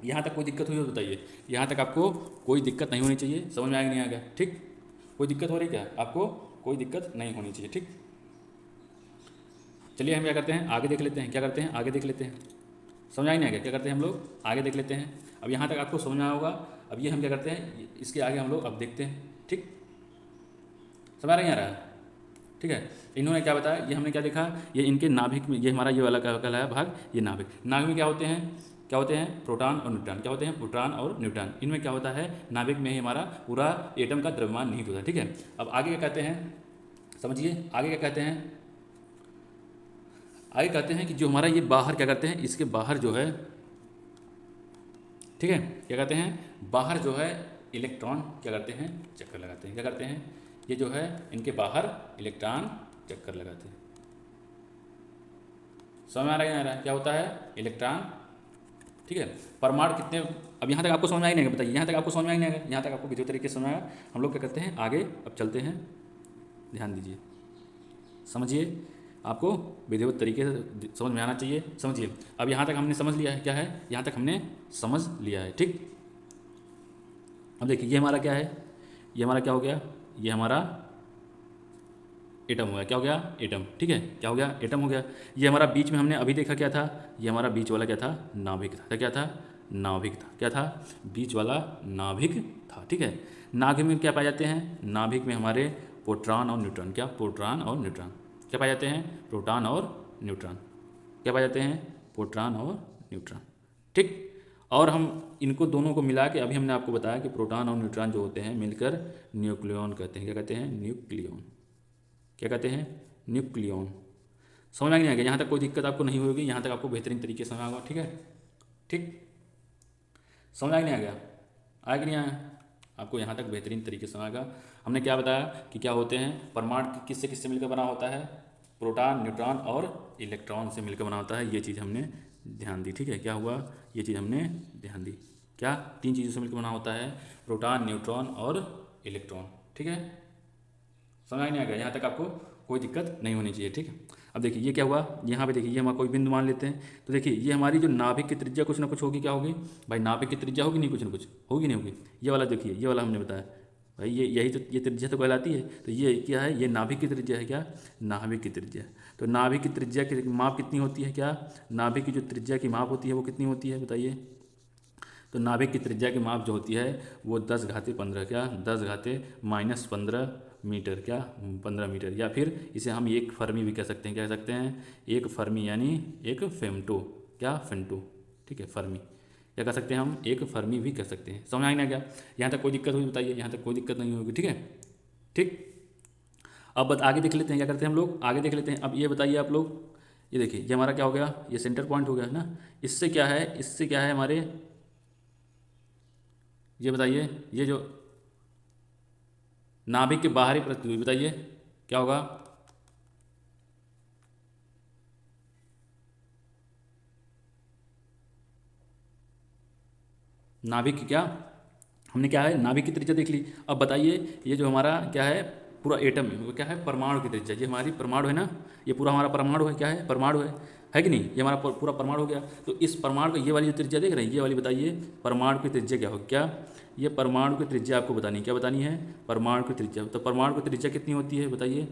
यहाँ तक कोई दिक्कत हुई तो बताइए। यहाँ तक आपको कोई दिक्कत नहीं होनी चाहिए। समझ में आएगा, नहीं आ गया, ठीक। कोई दिक्कत हो रही क्या, आपको कोई दिक्कत नहीं होनी चाहिए, ठीक। चलिए हम क्या करते हैं, आगे देख लेते हैं, क्या करते हैं, आगे देख लेते हैं। समझ आई नहीं आ गया, क्या करते हैं हम लोग, आगे देख लेते हैं। अब यहाँ तक आपको समझ में आया होगा। अब ये हम क्या करते हैं, इसके आगे हम लोग अब देखते हैं, ठीक। समझ नहीं आ रहा है, ठीक है। इन्होंने क्या बताया, ये हमने क्या देखा, ये इनके नाभिक में, ये हमारा ये वाला क्या कहलाया भाग, ये नाभिक। नाभिक में क्या होते हैं, क्या होते हैं, प्रोटॉन और न्यूट्रॉन। क्या होते हैं, प्रोटॉन और न्यूट्रॉन। इनमें क्या होता है, नाभिक में ही हमारा पूरा एटम का द्रव्यमान निहित होता है, ठीक है। अब आगे क्या कहते हैं, समझिए आगे क्या कहते हैं, आगे कहते हैं कि जो हमारा ये बाहर क्या करते हैं, इसके बाहर जो है, ठीक है, क्या कहते हैं, बाहर जो है इलेक्ट्रॉन क्या करते हैं, चक्कर लगाते हैं। क्या करते हैं, ये जो है इनके बाहर इलेक्ट्रॉन चक्कर लगाते हैं। समझ में आ रहा है, क्या होता है, इलेक्ट्रॉन, ठीक है। परमाणु कितने, अब यहाँ तक आपको समझ में आई नहीं, बताइए यहाँ तक आपको समझ में आई नहीं, यहाँ तक आपको विधिवत तरीके से समझ आएगा। हम लोग क्या करते हैं, आगे अब चलते हैं, ध्यान दीजिए, समझिए, आपको विधिवत तरीके से समझ में आना चाहिए। समझिए, अब यहाँ तक हमने समझ लिया है, क्या है, यहाँ तक हमने समझ लिया है, ठीक। अब देखिए ये हमारा क्या है, ये हमारा क्या हो गया, ये हमारा एटम हो गया। क्या हो गया, एटम, ठीक है, क्या हो गया, एटम हो गया। ये हमारा बीच में हमने अभी देखा क्या था, ये हमारा बीच वाला क्या था, नाभिक था। क्या था, नाभिक था। क्या था, बीच वाला नाभिक था, ठीक है। नाभिक में क्या पाए जाते हैं, नाभिक में हमारे प्रोटॉन और न्यूट्रॉन। क्या, प्रोटॉन और न्यूट्रॉन क्या पाए जाते हैं, प्रोटॉन और न्यूट्रॉन क्या पाए जाते हैं, प्रोटॉन और न्यूट्रॉन, ठीक। और हम इनको दोनों को मिला के, अभी हमने आपको बताया कि प्रोटॉन और न्यूट्रॉन जो होते हैं मिलकर न्यूक्लियॉन कहते हैं। क्या कहते हैं, न्यूक्लियॉन। क्या कहते हैं, न्यूक्लियॉन। समझ में नहीं आ गया, यहाँ तक कोई दिक्कत आपको नहीं होगी, यहाँ तक आपको बेहतरीन तरीके से समझ आएगा, ठीक है, ठीक। समझ आ नहीं आ गया, आया कि नहीं आया, आपको यहाँ तक बेहतरीन तरीके से आएगा। हमने क्या बताया कि क्या होते हैं, परमाणु किससे किससे मिलकर बना होता है, प्रोटॉन, न्यूट्रॉन और इलेक्ट्रॉन से मिलकर बना होता है। ये चीज़ हमने ध्यान दी, ठीक है। क्या हुआ, ये चीज़ हमने ध्यान दी। क्या, 3 चीज़ों से मिलकर बना होता है, प्रोटॉन, न्यूट्रॉन और इलेक्ट्रॉन, ठीक है। समझ नहीं आ गया, यहाँ तक आपको कोई दिक्कत नहीं होनी चाहिए, ठीक है। अब देखिए ये क्या हुआ, यहाँ पे देखिए ये हमारा कोई बिंदु मान लेते हैं, तो देखिए ये हमारी जो नाभिक की त्रिज्या कुछ ना कुछ होगी, क्या होगी भाई, नाभिक की त्रिज्या होगी नहीं, कुछ ना कुछ होगी, नहीं होगी। ये वाला देखिए, ये वाला हमने बताया भाई, ये यही तो, ये त्रिज्या तो कहलाती है। तो ये क्या है, ये नाभिक की त्रिज्या है, क्या, नाभिक की त्रिज्या। तो नाभिक की त्रिज्या की माप कितनी होती है, क्या, नाभिक की जो त्रिज्या की माप होती है वो कितनी होती है, बताइए। तो नाभिक की त्रिज्या की माप जो होती है वो 10⁻15, क्या, 10⁻−15 मीटर, क्या, 15 मीटर। या फिर इसे हम एक फर्मी भी कह सकते हैं, क्या कह सकते हैं, एक फर्मी, यानी एक फेमटो, क्या, फेमटो, ठीक है, फर्मी क्या कह सकते हैं हम, एक फर्मी भी कह सकते हैं। समझ आए ना क्या, यहाँ तक कोई दिक्कत हुई बताइए, यहाँ तक कोई दिक्कत नहीं होगी, ठीक है, ठीक। अब आगे देख लेते हैं, क्या करते हैं हम लोग, आगे देख लेते हैं। अब ये बताइए आप लोग, ये देखिए ये हमारा क्या हो गया, ये सेंटर पॉइंट हो गया ना। इससे क्या है, इससे क्या है हमारे, ये बताइए, ये जो नाभिक के बाहरी प्रतिध्वनि, बताइए क्या होगा, नाभिक की क्या, हमने क्या है, नाभिक की त्रिज्या देख ली। अब बताइए ये जो हमारा क्या है, पूरा एटम है वो क्या है, परमाणु की त्रिज्या। ये हमारी परमाणु है ना, ये पूरा हमारा परमाणु है, क्या है, परमाणु है कि नहीं, ये हमारा पूरा परमाणु हो गया। तो इस परमाणु को, ये वाली जो त्रिज्या देख रहे हैं, ये वाली बताइए परमाणु की त्रिज्या क्या होगी, क्या, ये परमाणु की त्रिज्या आपको बतानी है, क्या बतानी है, परमाणु की त्रिज्या। तो परमाणु की त्रिज्या कितनी होती है बताइए,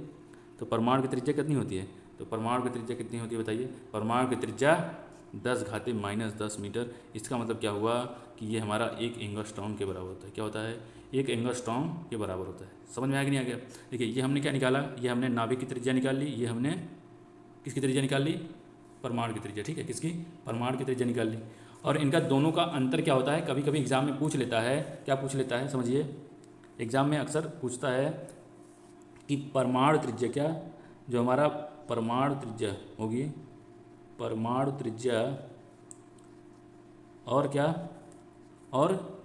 तो परमाणु की त्रिज्या कितनी होती है, तो परमाणु की त्रिज्या कितनी होती है बताइए, परमाणु की त्रिज्या 10⁻−10 मीटर। इसका मतलब क्या हुआ कि ये हमारा एक एंगस्ट्रॉम के बराबर होता है, क्या होता है, एक एंगस्ट्रॉम के बराबर होता है। समझ में आया कि नहीं आ गया। देखिए ये हमने क्या निकाला, ये हमने नाभिक की त्रिज्या निकाल ली, ये हमने किसकी त्रिज्या निकाल ली, परमाणु की त्रिज्या, ठीक है, किसकी, परमाणु की त्रिज्या निकाल ली। और इनका दोनों का अंतर क्या होता है, कभी कभी एग्जाम में पूछ लेता है, क्या पूछ लेता है, समझिए, एग्जाम में अक्सर पूछता है कि परमाणु त्रिज्या, क्या, जो हमारा परमाणु त्रिज्या होगी, परमाणु त्रिज्या और क्या, और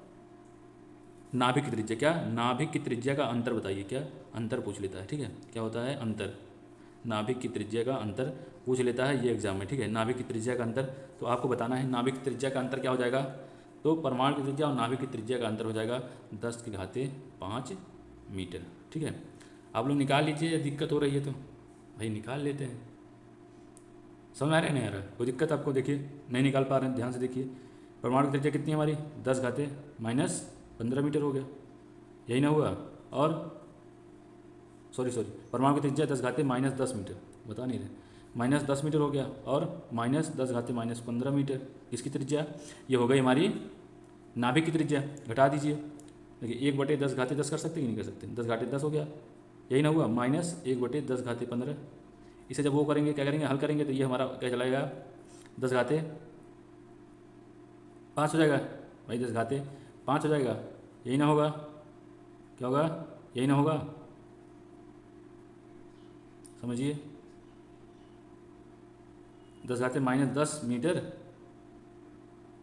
नाभिक की त्रिज्या, क्या, नाभिक की त्रिज्या का अंतर बताइए, क्या, अंतर पूछ लेता है, ठीक है, क्या होता है, अंतर, नाभिक की त्रिज्या का अंतर पूछ लेता है ये एग्जाम में, ठीक है, नाभिक की त्रिज्या का अंतर। तो आपको बताना है नाभिक की त्रिज्या का अंतर क्या हो जाएगा, तो परमाणु की त्रिज्या और नाभिक की त्रिज्या का अंतर हो जाएगा 10⁻5 मीटर, ठीक है। आप लोग निकाल लीजिए, दिक्कत हो रही है तो भाई निकाल लेते हैं। समझ आ रहा है नहीं आ रहा, कोई दिक्कत आपको, देखिए नहीं निकाल पा रहे हैं, ध्यान से देखिए। परमाणु की त्रिज्या कितनी है हमारी, 10⁻−15 मीटर हो गया, यही ना हुआ। और सॉरी परमाणु की त्रिज्या 10⁻−10 मीटर, बता नहीं रहे, -10 मीटर हो गया, और -10⁻−15 मीटर इसकी त्रिज्या, ये हो गई हमारी नाभिक की त्रिज्या। घटा दीजिए, देखिए 1/10⁻10 कर सकते कि नहीं कर सकते, 10⁻10 हो गया, यही ना हुआ, -1/10⁻15। इसे जब वो करेंगे, क्या करेंगे, हल करेंगे, तो ये हमारा क्या चलाएगा, 10⁻5 हो जाएगा भाई, 10⁻5 हो जाएगा, यही ना होगा, क्या होगा, यही ना होगा, समझिए, 10⁻−10 मीटर,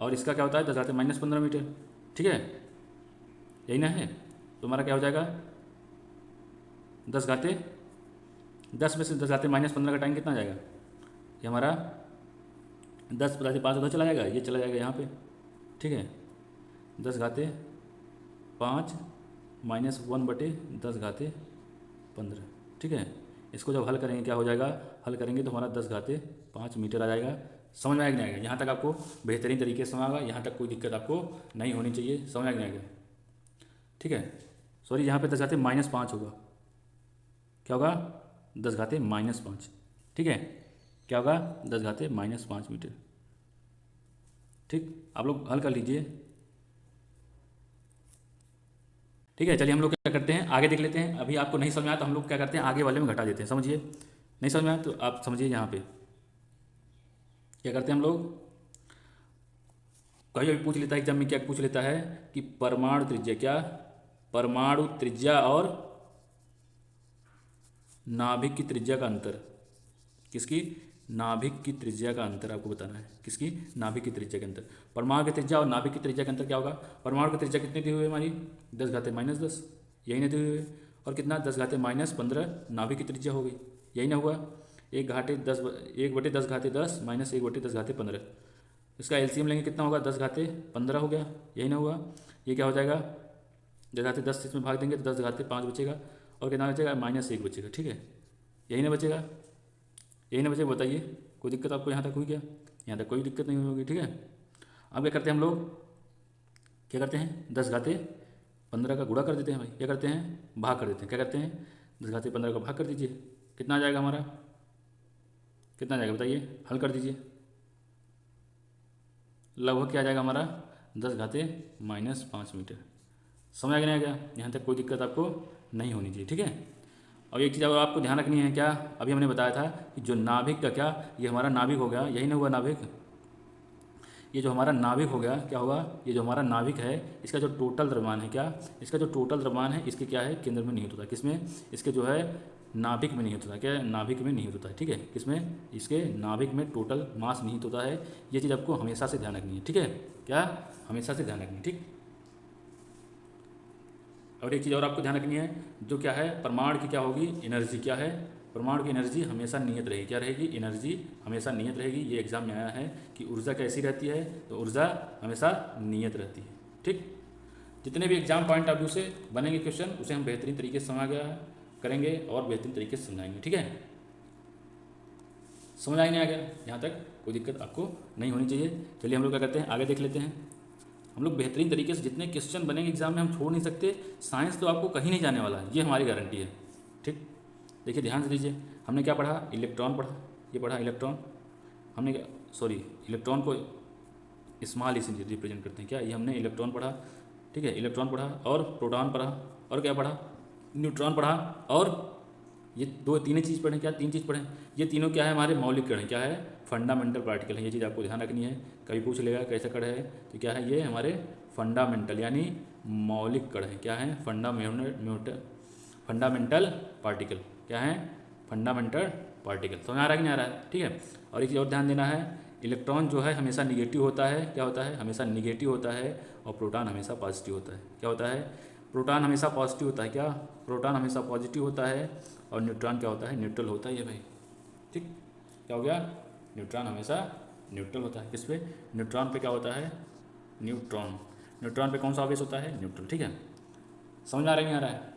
और इसका क्या होता है 10⁻−15 मीटर, ठीक है, यही ना है। तो हमारा क्या हो जाएगा, 10 में से 10⁻−15 का टाइम कितना आ जाएगा, ये हमारा 10⁻5 उधर चला जाएगा, ये चला जाएगा यहाँ पे, ठीक है, 10⁻5 -1/10⁻15, ठीक है। इसको जब हल करेंगे क्या हो जाएगा, हल करेंगे तो हमारा 10⁻5 मीटर आ जाएगा। समझ में आएगा नहीं आएगा, यहाँ तक आपको बेहतरीन तरीके से समझ आएगा, यहाँ तक कोई दिक्कत आपको नहीं होनी चाहिए। समझ में आएगा नहीं आएगा, ठीक है। सॉरी यहाँ पे 10⁻−5 होगा, क्या होगा, 10⁻−5, ठीक है, क्या होगा, 10⁻−5 मीटर, ठीक। आप लोग हल कर लीजिए, ठीक है। चलिए हम लोग क्या करते हैं, आगे देख लेते हैं। अभी आपको नहीं समझ में आया तो हम लोग क्या करते हैं, आगे वाले में घटा देते हैं, समझिए। नहीं समझ में आया तो आप समझिए, यहाँ पे क्या करते हैं हम लोग, कहीं भी पूछ लेता है एग्जाम में, क्या पूछ लेता है कि परमाणु त्रिज्या, क्या, परमाणु त्रिज्या और नाभिक की त्रिज्या का अंतर, किसकी, नाभिक की त्रिज्या का अंतर आपको बताना है। किसकी? नाभिक की त्रिज्या के अंतर। परमाणु की त्रिज्या और नाभिक की त्रिज्या के अंतर क्या होगा? परमाणु की त्रिज्या कितनी दी हुई है हमारी? 10⁻−10, यही ना दी हुई है। और कितना? 10⁻−15 नाभिक की त्रिज्या हो गई, यही ना हुआ। 1/10 1/10 माइनस 1/10 15, इसका एलसीएम लेंगे कितना होगा? 10⁻15 हो गया, यही ना हुआ। ये क्या हो जाएगा? 10⁻10 इसमें भाग देंगे तो 10⁻5 बचेगा, और कितना बचेगा? -1 बचेगा। ठीक है, यही ना बचेगा, यही ना बचेगा। बताइए कोई दिक्कत आपको यहाँ तक हुई क्या? यहाँ तक कोई दिक्कत नहीं होगी। ठीक है, अब क्या करते हैं हम लोग? क्या करते हैं? 10⁻15 का गुणा कर देते हैं भाई। क्या करते हैं? भाग कर देते हैं। क्या करते हैं? 10⁻15 का भाग कर दीजिए, कितना आ जाएगा हमारा? कितना आ जाएगा बताइए, हल कर दीजिए। लगभग क्या आ जाएगा हमारा? 10⁻−5 मीटर। समझ आ गया नहीं आ गया? यहाँ तक कोई दिक्कत आपको नहीं होनी चाहिए। ठीक है, और एक चीज़ अब आपको ध्यान रखनी है, क्या? अभी हमने बताया था कि जो नाभिक का क्या, ये हमारा नाभिक हो गया, यही ना हुआ नाभिक। ये जो हमारा नाभिक हो गया, क्या होगा? ये जो हमारा नाभिक है, इसका जो टोटल द्रव्यमान है, क्या? इसका जो टोटल द्रव्यमान है, इसके क्या है? केंद्र में निहित होता है। किसमें? इसके जो है नाभिक में निहित होता है। क्या? नाभिक में निहित होता है। ठीक है, किसमें? इसके नाभिक में टोटल मास निहित होता है। ये चीज़ आपको हमेशा से ध्यान रखनी है। ठीक है, क्या? हमेशा से ध्यान रखनी है। ठीक, और एक चीज़ और आपको ध्यान रखनी है, जो क्या है? परमाणु की क्या होगी? एनर्जी क्या है? परमाणु की एनर्जी हमेशा नियत रहेगी। क्या रहेगी? एनर्जी हमेशा नियत रहेगी। ये एग्जाम में आया है कि ऊर्जा कैसी रहती है, तो ऊर्जा हमेशा नियत रहती है। ठीक, जितने भी एग्जाम पॉइंट ऑफ व्यू से बनेंगे क्वेश्चन, उसे हम बेहतरीन तरीके से समझा गया करेंगे और बेहतरीन तरीके से समझाएंगे। ठीक है, समझ आए नहीं आ गया? यहाँ तक कोई दिक्कत आपको नहीं होनी चाहिए। चलिए हम लोग क्या करते हैं, आगे देख लेते हैं। हम लोग बेहतरीन तरीके से जितने क्वेश्चन बनेंगे एग्जाम में, हम छोड़ नहीं सकते। साइंस तो आपको कहीं नहीं जाने वाला है, ये हमारी गारंटी है। ठीक, देखिए ध्यान से दीजिए। हमने क्या पढ़ा? इलेक्ट्रॉन पढ़ा, ये पढ़ा इलेक्ट्रॉन। हमने क्या, सॉरी, इलेक्ट्रॉन को स्मॉल से रिप्रेजेंट करते हैं। क्या? ये हमने इलेक्ट्रॉन पढ़ा। ठीक है, इलेक्ट्रॉन पढ़ा, और प्रोटॉन पढ़ा, और क्या पढ़ा? न्यूट्रॉन पढ़ा, और ये तीन चीज़ पढ़ें। क्या? 3 चीज़ पढ़ें। ये तीनों क्या है? हमारे मौलिक कण हैं। क्या है? फंडामेंटल पार्टिकल है। ये चीज़ आपको ध्यान रखनी है। कभी पूछ लेगा कैसा कण है, तो क्या है? ये हमारे फंडामेंटल यानी मौलिक कण है। क्या है? Fundamental particle. क्या है? Fundamental particle. समझ आ रहा है कि नहीं आ रहा है? ठीक है, और एक चीज़ और ध्यान देना है, इलेक्ट्रॉन जो है हमेशा निगेटिव होता है। क्या होता है? हमेशा निगेटिव होता है, और प्रोटॉन हमेशा पॉजिटिव होता है। क्या होता है? प्रोटॉन हमेशा पॉजिटिव होता है। क्या? प्रोटॉन हमेशा पॉजिटिव होता है, और न्यूट्रॉन क्या होता है? न्यूट्रल होता है। ये भाई ठीक, क्या हो गया? न्यूट्रॉन हमेशा न्यूट्रल होता है। किस पे? न्यूट्रॉन पे क्या होता है? न्यूट्रॉन। न्यूट्रॉन पे कौन सा आवेश होता है? न्यूट्रल। ठीक है, समझ आ रहा है नहीं आ रहा है?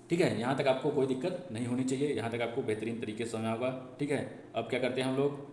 ठीक है, यहाँ तक आपको कोई दिक्कत नहीं होनी चाहिए। यहाँ तक आपको बेहतरीन तरीके से समझ होगा। ठीक है, अब क्या करते हैं हम लोग?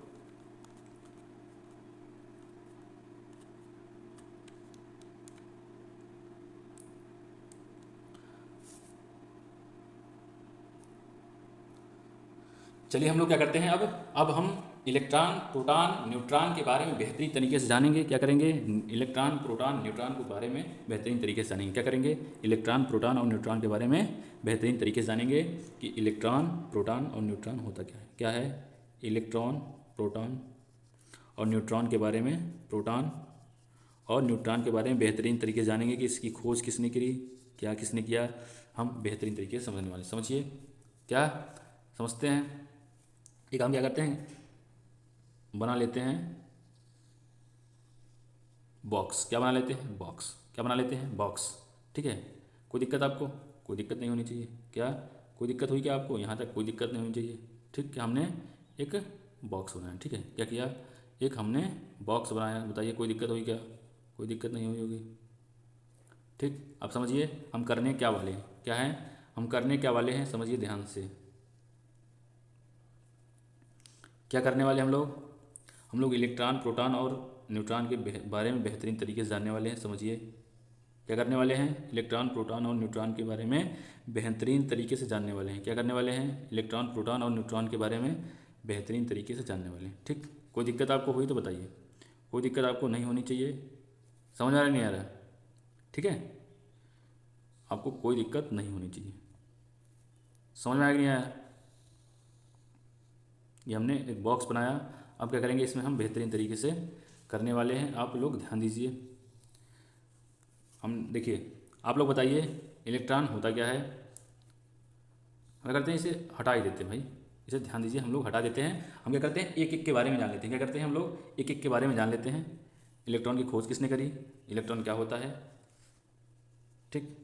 चलिए हम लोग क्या करते हैं, अब हम इलेक्ट्रॉन, प्रोटॉन, न्यूट्रॉन के बारे में बेहतरीन तरीके से जानेंगे। क्या करेंगे? इलेक्ट्रॉन, प्रोटॉन, न्यूट्रॉन के बारे में बेहतरीन तरीके से जानेंगे। क्या करेंगे? इलेक्ट्रॉन, प्रोटॉन और न्यूट्रॉन के बारे में बेहतरीन तरीके से जानेंगे कि इलेक्ट्रॉन, प्रोटॉन और न्यूट्रॉन होता क्या है। क्या है? इलेक्ट्रॉन, प्रोटॉन और न्यूट्रॉन के बारे में, प्रोटॉन और न्यूट्रॉन के बारे में बेहतरीन तरीके से जानेंगे कि इसकी खोज किसने करी, क्या किसने किया। हम बेहतरीन तरीके से समझने वाले। समझिए, क्या समझते हैं? एक हम क्या करते हैं, बना लेते हैं बॉक्स। क्या बना लेते हैं? बॉक्स। क्या बना लेते हैं? बॉक्स। ठीक है, कोई दिक्कत आपको? कोई दिक्कत नहीं होनी चाहिए। क्या कोई दिक्कत हुई क्या आपको? यहाँ तक कोई दिक्कत नहीं होनी चाहिए। ठीक, क्या हमने एक बॉक्स बनाया। ठीक है, क्या किया? एक हमने बॉक्स बनाया। बताइए कोई दिक्कत हुई क्या? कोई दिक्कत नहीं हुई होगी। ठीक, अब समझिए हम करने क्या वाले हैं। क्या है? हम करने क्या वाले हैं, समझिए ध्यान से। क्या करने वाले हम लोग? हम लोग इलेक्ट्रॉन, प्रोटॉन और न्यूट्रॉन के बारे में बेहतरीन तरीके से जानने वाले हैं। समझिए क्या करने वाले हैं? इलेक्ट्रॉन, प्रोटॉन और न्यूट्रॉन के बारे में बेहतरीन तरीके से जानने वाले हैं। क्या करने वाले हैं? इलेक्ट्रॉन, प्रोटॉन और न्यूट्रॉन के बारे में बेहतरीन तरीके से जानने वाले हैं। ठीक, कोई दिक्कत आपको हुई तो बताइए। कोई दिक्कत आपको नहीं होनी चाहिए। समझ आ रहा नहीं आ रहा? ठीक है, आपको कोई दिक्कत नहीं होनी चाहिए। समझ में आया कि नहीं आया? ये हमने एक बॉक्स बनाया। अब क्या करेंगे? इसमें हम बेहतरीन तरीके से करने वाले हैं। आप लोग ध्यान दीजिए। हम देखिए, आप लोग बताइए इलेक्ट्रॉन होता क्या है? क्या करते हैं? इसे हटा ही देते हैं भाई। इसे ध्यान दीजिए, हम लोग हटा देते हैं। हम क्या करते हैं, एक एक के बारे में जान लेते हैं। क्या करते हैं हम लोग, एक एक के बारे में जान लेते हैं। इलेक्ट्रॉन की खोज किसने करी, इलेक्ट्रॉन क्या होता है, ठीक,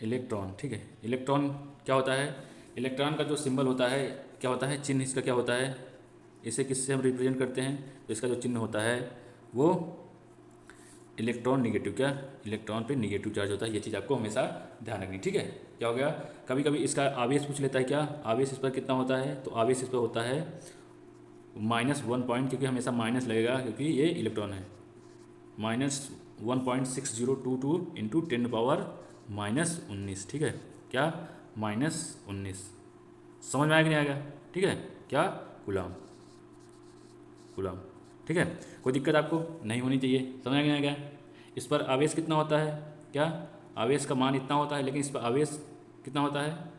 इलेक्ट्रॉन, ठीक है। इलेक्ट्रॉन क्या होता है, इलेक्ट्रॉन का जो सिंबल होता है क्या होता है, चिन्ह इसका क्या होता है, इसे किससे हम रिप्रेजेंट करते हैं, तो इसका जो चिन्ह होता है वो इलेक्ट्रॉन निगेटिव, क्या, इलेक्ट्रॉन पे निगेटिव चार्ज होता है। ये चीज़ आपको हमेशा ध्यान रखनी, ठीक है। क्या हो गया, कभी कभी इसका आवेश पूछ लेता है, क्या आवेश इस पर कितना होता है, तो आवेश इस पर होता है -1 पॉइंट, क्योंकि हमेशा माइनस लगेगा क्योंकि ये इलेक्ट्रॉन है। -1.6022 इंटू 10⁻−19, ठीक है, क्या, -19। समझ में आया कि नहीं आएगा, ठीक है, क्या, कूलम, कूलम, ठीक है। कोई दिक्कत आपको नहीं होनी चाहिए, समझ में आ गया। इस पर आवेश कितना होता है, क्या, आवेश का मान इतना होता है, लेकिन इस पर आवेश कितना होता है,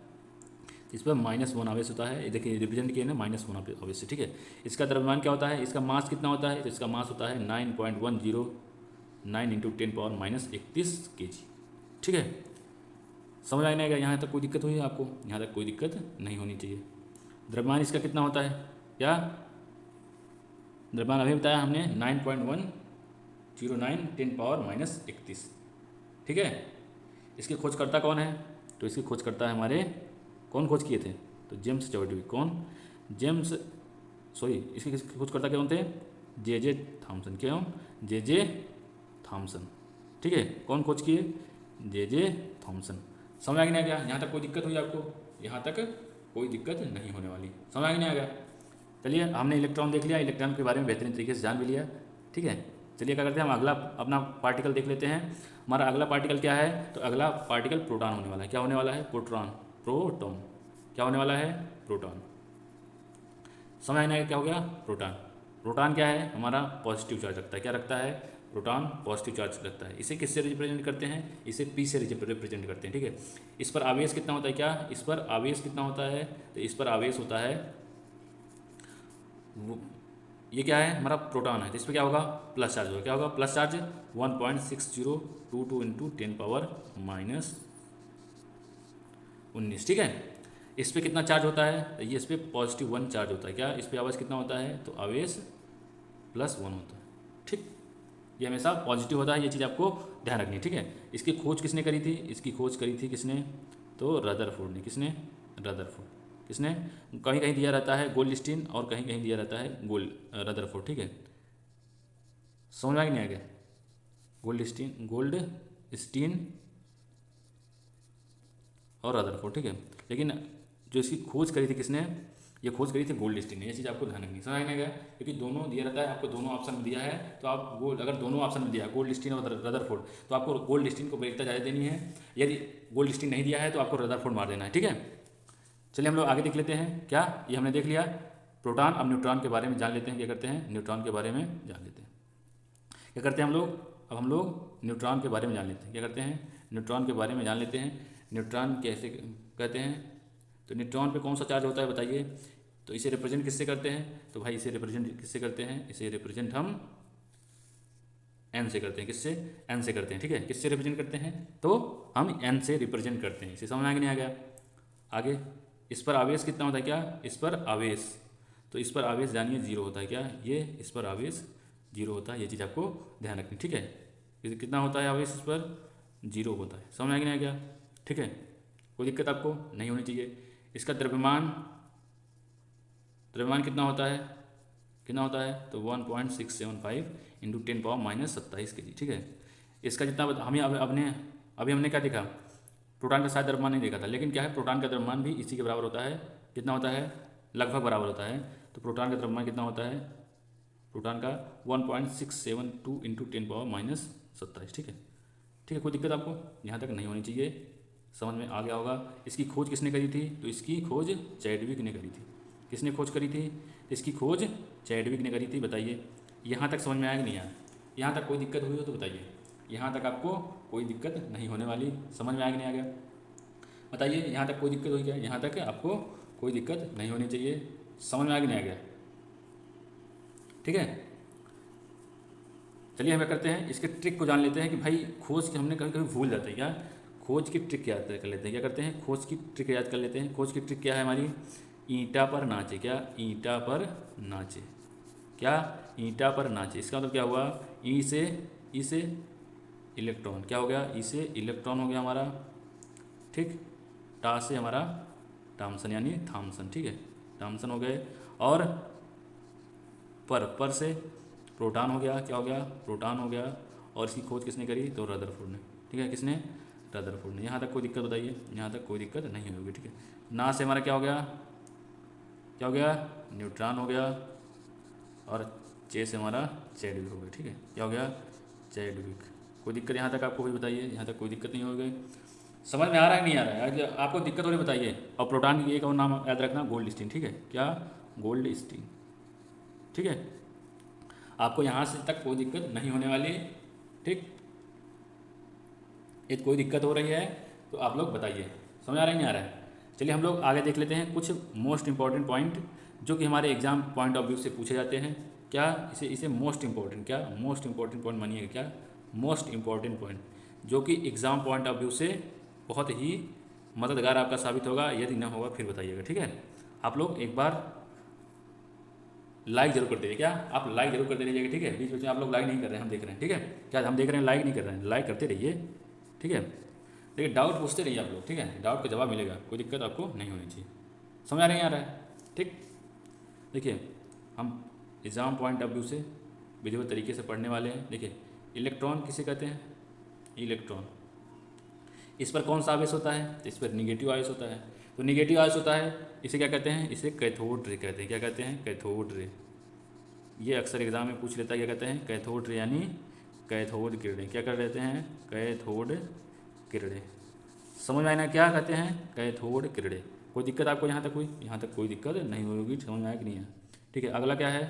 इस पर -1 आवेश होता है। ये देखिए रिप्रेजेंट किए ना -1 आवेश से, ठीक है। इसका द्रव्यमान क्या होता है, इसका मास कितना होता है, तो इसका मास होता है 9.109 इंटू 10⁻−31 kg, ठीक है। समझ आने आएगा, यहाँ तक कोई दिक्कत हुई है आपको, यहाँ तक कोई दिक्कत नहीं होनी चाहिए। द्रव्यमान इसका कितना होता है, क्या, द्रव्यमान अभी बताया हमने 9.109 10⁻−31, ठीक है। इसकी खोजकर्ता कौन है, तो इसकी खोजकर्ता है हमारे, कौन खोज किए थे, तो जेम्स चैडविक, कौन, जेम्स, सॉरी, इसके खोजकर्ता कौन थे, जे थॉमसन, क्यों, जे थॉमसन, ठीक है। कौन खोज किए, जे थॉमसन। समझ आ गया, यहाँ तक कोई दिक्कत हुई आपको, यहाँ तक कोई दिक्कत नहीं होने वाली, समझ आ गया, आ गया। चलिए हमने इलेक्ट्रॉन देख लिया, इलेक्ट्रॉन के बारे में बेहतरीन तरीके से जान भी लिया, ठीक है। चलिए क्या करते हैं, हम अगला अपना पार्टिकल देख लेते हैं। हमारा अगला पार्टिकल क्या है, तो अगला पार्टिकल प्रोटॉन होने वाला है। क्या होने वाला है, प्रोटॉन, प्रोटॉन, क्या होने वाला है, प्रोटॉन। समझ आना क्या हो गया, प्रोटॉन। प्रोटॉन क्या है, हमारा पॉजिटिव चार्ज रखता है, क्या रखता है, प्रोटॉन पॉजिटिव चार्ज रखता है। इसे किससे रिप्रेजेंट करते हैं, इसे पी से रिप्रेजेंट करते हैं, ठीक है। इस पर आवेश कितना होता है, क्या, इस पर आवेश कितना होता है, तो इस पर आवेश होता है ये क्या है, हमारा प्रोटॉन है, तो इस पर क्या होगा, प्लस चार्ज होगा। क्या होगा, प्लस चार्ज 1.6022 इंटू 10⁻−19, ठीक है। इस पर कितना चार्ज होता है, तो ये इस पर +1 चार्ज होता है। क्या, इस पर आवेश कितना होता है, तो आवेश +1 होता है, ठीक। ये हमेशा पॉजिटिव होता है, ये चीज़ आपको ध्यान रखनी है, ठीक है। इसकी खोज किसने करी थी, इसकी खोज करी थी किसने, तो रदरफोर्ड ने। किसने, रदरफोर्ड, किसने, कहीं कहीं दिया रहता है गोल्डस्टीन और कहीं कहीं दिया रहता है रदरफोर्ड, ठीक है। समझ में नहीं आ गया, गोल्डस्टीन और रदरफोर्ड, ठीक है। लेकिन जो इसकी खोज करी थी किसने, ये खोज करी थी गोल्डस्टीन ने। ये चीज़ आपको ध्यान रखनी, समझ में गया, क्योंकि दोनों दिया रहता है आपको, दोनों ऑप्शन में दिया है, तो आप अगर दोनों ऑप्शन में दिया है गोल्डस्टीन और रदरफोर्ड, तो आपको गोल्डस्टीन को वरीयता ज़्यादा देनी है। यदि गोल्डस्टीन नहीं दिया है तो आपको रदरफोर्ड मार देना है, ठीक है। चलिए हम लोग आगे देख लेते हैं, क्या, ये हमने देख लिया प्रोटॉन। अब न्यूट्रॉन के बारे में जान लेते हैं, क्या करते हैं, न्यूट्रॉन के बारे में जान लेते हैं। क्या करते हैं हम लोग, अब हम लोग न्यूट्रॉन के बारे में जान लेते हैं। क्या करते हैं, न्यूट्रॉन के बारे में जान लेते हैं। न्यूट्रॉन कैसे कहते हैं, तो न्यूट्रॉन पे कौन सा चार्ज होता है बताइए, तो इसे रिप्रेजेंट किससे करते हैं, तो भाई इसे रिप्रेजेंट किससे करते हैं, इसे रिप्रेजेंट हम एन से करते हैं। किससे, एन से करते हैं, ठीक है। किससे रिप्रेजेंट करते हैं, तो हम एन से रिप्रेजेंट करते हैं। इसे समझ में नहीं आ गया। आगे, इस पर आवेश कितना होता है, क्या, इस पर आवेश, तो इस पर आवेश जानिए 0 होता है। क्या, ये इस पर आवेश 0 होता है, ये चीज़ आपको ध्यान रखनी, ठीक है। कितना होता है आवेश, इस पर 0 होता है। समझ में नहीं आ गया, ठीक है। कोई दिक्कत आपको नहीं होनी चाहिए। इसका द्रव्यमान कितना होता है, कितना होता है, तो 1.675 इंटू 10⁻−27 kg, ठीक है। इसका जितना हमें अभी हमने क्या देखा, प्रोटॉन का शायद द्रव्यमान नहीं देखा था, लेकिन क्या है, प्रोटॉन का द्रव्यमान भी इसी के बराबर होता है। कितना होता है, लगभग बराबर होता है। तो प्रोटॉन का द्रव्यमान कितना होता है, प्रोटॉन का 1.672 इंटू 10⁻−27, ठीक है, ठीक है। कोई दिक्कत आपको यहाँ तक नहीं होनी चाहिए, समझ में आ गया होगा। इसकी खोज किसने करी थी, तो इसकी खोज चैडविक ने करी थी। किसने खोज करी थी, इसकी खोज चैडविक ने करी थी। बताइए यहाँ तक समझ में आया कि नहीं आया, यहाँ तक कोई दिक्कत हुई हो तो बताइए। यहाँ तक आपको कोई दिक्कत नहीं होने वाली, समझ में आया कि नहीं आ गया, बताइए। यहाँ तक कोई दिक्कत हुई क्या, यहाँ तक आपको कोई दिक्कत नहीं होनी चाहिए, समझ में आया कि नहीं आ गया, ठीक है। चलिए हम क्या करते हैं, इसके ट्रिक को जान लेते हैं कि भाई खोज के हमने कभी कभी भूल जाते हैं, क्या खोज की ट्रिक याद कर लेते हैं। क्या करते हैं? खोज की ट्रिक याद कर लेते हैं। खोज की ट्रिक क्या है हमारी? ईंटा पर नाचे। क्या? ईंटा पर नाचे। क्या? ईंटा पर नाचे। इसका मतलब क्या हुआ? ई से इलेक्ट्रॉन क्या हो गया? ई से इलेक्ट्रॉन हो गया हमारा, ठीक। टा से हमारा थॉमसन यानी थॉमसन, ठीक है, थॉमसन हो गए। और पर से प्रोटॉन हो गया। क्या हो गया? प्रोटॉन हो गया। और इसकी खोज किसने करी? तो रदरफोर्ड ने, ठीक है। किसने? रदरफोर्ड ने। यहाँ तक कोई दिक्कत बताइए? यहाँ तक कोई दिक्कत नहीं होगी, ठीक है। ना से हमारा क्या हो गया? क्या हो गया? न्यूट्रॉन हो गया। और चे से हमारा चैडविक हो गया, ठीक है। क्या हो गया? चैडविक। कोई दिक्कत यहाँ तक आपको भी बताइए? यहाँ तक कोई दिक्कत नहीं होगी? समझ में आ रहा है नहीं आ रहा है? आपको दिक्कत हो रही बताइए। और प्रोटॉन की एक और नाम याद रखना, गोल्ड स्टीन, ठीक है। क्या? गोल्ड स्टीन, ठीक है। आपको यहाँ से तक कोई दिक्कत नहीं होने वाली, ठीक। यदि कोई दिक्कत हो रही है तो आप लोग बताइए। समझ आ रहा है नहीं आ रहा है? चलिए हम लोग आगे देख लेते हैं कुछ मोस्ट इंपॉर्टेंट पॉइंट जो कि हमारे एग्जाम पॉइंट ऑफ व्यू से पूछे जाते हैं। क्या? इसे मोस्ट इंपॉर्टेंट, क्या मोस्ट इंपॉर्टेंट पॉइंट मानिएगा। क्या? मोस्ट इंपॉर्टेंट पॉइंट जो कि एग्जाम पॉइंट ऑफ व्यू से बहुत ही मददगार आपका साबित होगा। यदि ना होगा फिर बताइएगा, ठीक है। आप लोग एक बार लाइक जरूर कर दीजिए। क्या? आप लाइक जरूर कर दीजिएगा, ठीक है। बीच बीच में आप लोग लाइक नहीं कर रहे हैं, हम देख रहे हैं, ठीक है। क्या हम देख रहे हैं? लाइक नहीं कर रहे हैं, लाइक करते रहिए, ठीक है। देखिए डाउट पूछते रहिए आप लोग, ठीक है। डाउट का जवाब मिलेगा, कोई दिक्कत आपको नहीं होनी चाहिए। समझ आ रहा है? ठीक। देखिए हम एग्ज़ाम पॉइंट ऑफ व्यू से विधिवत तरीके से पढ़ने वाले हैं। देखिए इलेक्ट्रॉन किसे कहते हैं? इलेक्ट्रॉन। इस पर कौन सा आवेश होता है? तो इस पर निगेटिव आवेश होता है। तो निगेटिव आवेश होता है, इसे क्या कहते हैं? इसे कैथोड रे कहते हैं। क्या कहते हैं? Cathode ray. ये अक्सर एग्जाम में पूछ लेता है। क्या कहते हैं? कैथोड रे यानी कैथोड किरणें। क्या कर लेते हैं? कैथोड किरणें। समझ में आए ना? क्या कहते हैं? कैथोड किरणें। कोई दिक्कत आपको यहाँ तक हुई? यहाँ तक कोई दिक्कत नहीं होगी। समझ में आया कि नहीं है? ठीक है। अगला क्या है?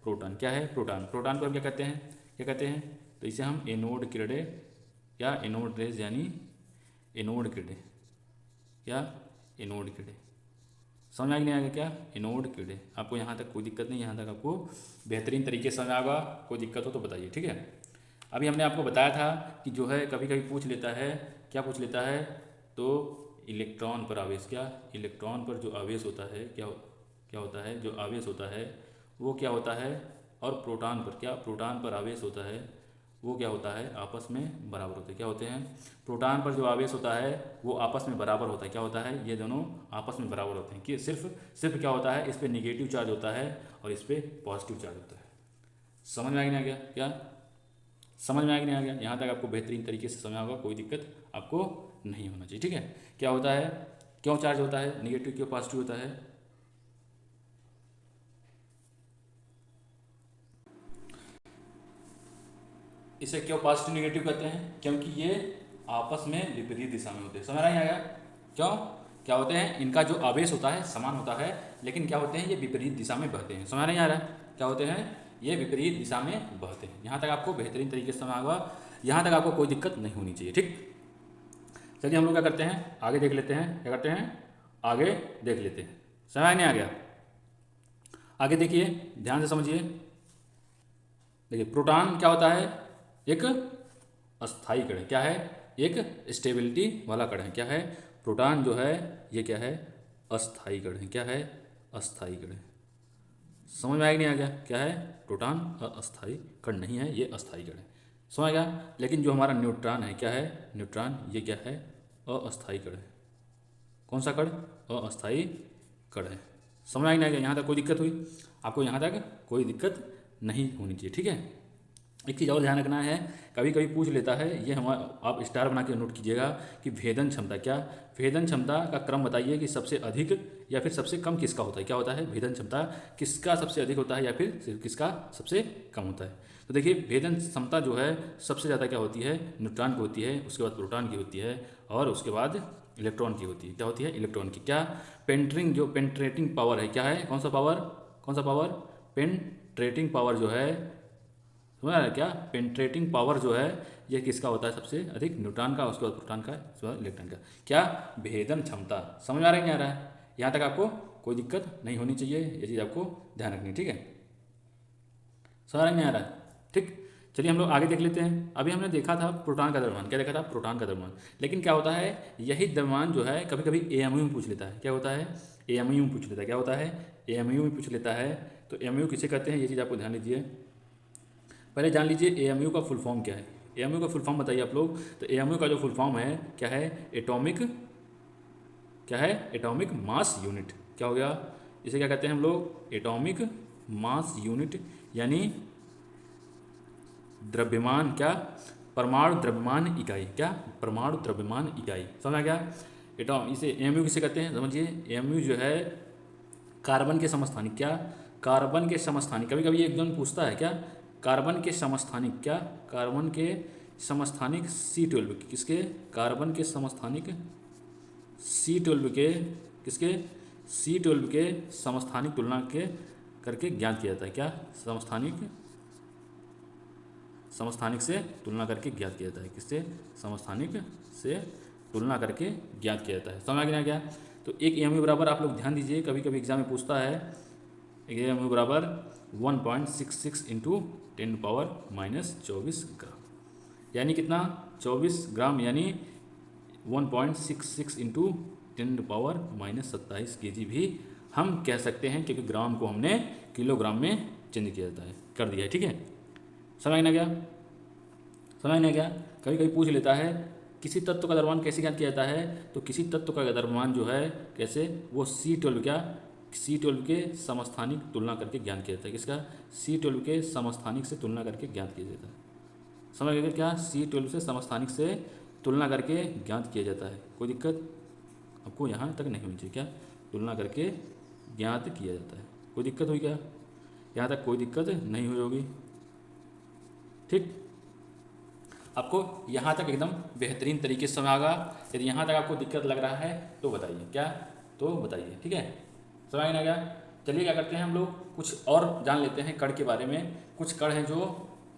प्रोटॉन। क्या है? प्रोटॉन। प्रोटॉन को हम क्या कहते हैं? क्या कहते हैं? तो इसे हम एनोड किरणें या एनोड रेज यानी एनोड किरणें। क्या? एनोड किरणें। समझ में आ नहीं आएगा? क्या? एनोड किरणें। आपको यहाँ तक कोई दिक्कत नहीं, यहाँ तक आपको बेहतरीन तरीके से समझ आएगा। कोई दिक्कत हो तो बताइए, ठीक है। अभी हमने आपको बताया था कि जो है कभी कभी पूछ लेता है, क्या पूछ लेता है? तो इलेक्ट्रॉन पर आवेश। क्या? इलेक्ट्रॉन पर जो आवेश होता है, क्या होता है? जो आवेश होता है वो क्या होता है? और प्रोटॉन पर, क्या प्रोटॉन पर आवेश होता है वो क्या होता है? आपस में बराबर होते हैं। क्या होते हैं? प्रोटॉन पर जो आवेश होता है वो आपस में बराबर होता है। क्या होता है? ये दोनों आपस में बराबर होते हैं। कि सिर्फ क्या होता है? इस पर निगेटिव चार्ज होता है और इस पर पॉजिटिव चार्ज होता है। समझ में आ गया? क्या समझ में आ गया? यहाँ तक आपको बेहतरीन तरीके से समझ होगा, कोई दिक्कत आपको नहीं होना चाहिए, ठीक है। क्या होता है? क्यों चार्ज होता है? निगेटिव क्यों पॉजिटिव होता है? इसे क्यों पॉजिटिव निगेटिव कहते हैं? क्योंकि ये आपस में विपरीत दिशा में होते हैं। समझ नहीं आया? क्यों? क्या होते हैं? इनका जो आवेश होता है समान होता है, लेकिन क्या होते हैं? ये विपरीत दिशा में बहते हैं। समझ नहीं आ रहा है? क्या होते हैं? ये विपरीत दिशा में बहते हैं। यहाँ तक आपको बेहतरीन तरीके से समझ होगा, यहाँ तक आपको कोई दिक्कत नहीं होनी चाहिए, ठीक। चलिए हम लोग क्या करते हैं? आगे देख लेते हैं। क्या करते हैं? आगे देख लेते हैं। समझ नहीं आ गया? आगे देखिए, ध्यान से समझिए। देखिए प्रोटॉन क्या होता है? एक अस्थाई कण है। क्या है? एक स्टेबिलिटी वाला कण है। क्या है? प्रोटॉन जो है ये क्या है? अस्थाई कण है। क्या है? अस्थाई कण है। समझ में आया नहीं आ गया? क्या है? प्रोटॉन अस्थाई कण नहीं है, ये अस्थाई कण है। समझ गया? लेकिन जो हमारा न्यूट्रॉन है, क्या है? न्यूट्रॉन ये क्या है? अस्थाई कण है। कौन सा कण? अस्थाई कण है। समझ में आ गया? यहाँ तक कोई दिक्कत हुई? आपको यहाँ तक कोई दिक्कत नहीं होनी चाहिए, ठीक है। एक चीज़ और ध्यान रखना है, कभी कभी पूछ लेता है, ये हम आप स्टार बना के नोट कीजिएगा कि भेदन क्षमता। क्या? भेदन क्षमता का क्रम बताइए कि सबसे अधिक या फिर सबसे कम किसका होता है। क्या होता है? भेदन क्षमता किसका सबसे अधिक होता है या फिर किसका सबसे कम होता है। तो देखिए भेदन क्षमता जो है सबसे ज़्यादा क्या होती है? न्यूट्रॉन की होती है, उसके बाद प्रोटॉन की होती है और उसके बाद इलेक्ट्रॉन की होती है। क्या होती है? इलेक्ट्रॉन की। क्या? पेंट्रेटिंग पावर है। क्या है? कौन सा पावर? कौन सा पावर? पेंट्रेटिंग पावर जो है, समझ रहा है? क्या? पेंट्रेटिंग पावर जो है ये किसका होता है सबसे अधिक? न्यूट्रॉन का, उसके बाद प्रोटॉन का, उसके बाद इलेक्ट्रॉन का। क्या? भेदन क्षमता। समझ में आ रहा है नहीं आ रहा है? यहाँ तक आपको कोई दिक्कत नहीं होनी चाहिए, ये चीज़ आपको ध्यान रखनी है, ठीक है। समझ में नहीं आ रहा है? ठीक। चलिए हम लोग आगे देख लेते हैं। अभी हमने देखा था प्रोटॉन का द्रव्यमान, क्या देखा था? प्रोटॉन का द्रव्यमान। लेकिन क्या होता है, यही द्रव्यमान जो है कभी कभी एएमयू में पूछ लेता है। क्या होता है? एएमयू में पूछ लेता है। क्या होता है? एएमयू में पूछ लेता है। तो एएमयू किसे कहते हैं, ये चीज़ आपको ध्यान लीजिए। पहले जान लीजिए एएमयू का फुल फॉर्म क्या है। एएमयू का फुल फॉर्म बताइए आप लोग। तो एएमयू का जो फुल फॉर्म है क्या है? एटॉमिक, क्या है? Atomic mass unit. क्या हो गया? इसे क्या कहते हैं हम लोग? एटॉमिक मास यूनिट, यानी द्रव्यमान, क्या? परमाणु द्रव्यमान इकाई। क्या? परमाणु द्रव्यमान इकाई। समझ आ गया? इसे एएमयू किसे कहते हैं समझिए। एएमयू जो है कार्बन के समस्थानिक, क्या? कार्बन के समस्थानिक। कभी कभी एकदम पूछता है, क्या? कार्बन के समस्थानिक, क्या? कार्बन के समस्थानिक C12, किसके? कार्बन के समस्थानिक C12 के, किसके? C12 के समस्थानिक तुलना के करके ज्ञात किया जाता है। क्या? समस्थानिक से तुलना करके ज्ञात किया जाता है। किससे? समस्थानिक से तुलना करके ज्ञात किया जाता है। समझ आ गया? तो एक एएमयू बराबर, आप लोग ध्यान दीजिए, कभी कभी एग्जाम में पूछता है, एएमयू बराबर 1.66 इंटू 10⁻⁻24 ग्राम, यानी कितना? 24 ग्राम, यानी 1.66 इंटू 10⁻⁻27 kg भी हम कह सकते हैं, क्योंकि ग्राम को हमने किलोग्राम में चेंज किया जाता है, कर दिया है। ठीक है, समझ ना गया? समझ ना गया? कभी कभी पूछ लेता है किसी तत्व का द्रव्यमान कैसे ज्ञात किया जाता है। तो किसी तत्व का द्रव्यमान जो है कैसे, वो C12, क्या? C12 के समस्थानिक तुलना करके ज्ञात किया जाता है। किसका? C12 के समस्थानिक से तुलना करके ज्ञात किया जाता है। समझ गए? क्या? C12 से समस्थानिक से तुलना करके ज्ञात किया जाता है। कोई दिक्कत आपको यहाँ तक नहीं होनी चाहिए। क्या? तुलना करके ज्ञात किया जाता है। कोई दिक्कत हुई क्या? यहाँ तक कोई दिक्कत नहीं हुई होगी। ठीक, आपको यहाँ तक एकदम बेहतरीन तरीके से समझ आएगा। यदि यहाँ तक आपको दिक्कत लग रहा है तो बताइए, क्या? तो बताइए। ठीक है, समझ में आ गया? चलिए क्या करते हैं, हम लोग कुछ और जान लेते हैं कण के बारे में। कुछ कण हैं जो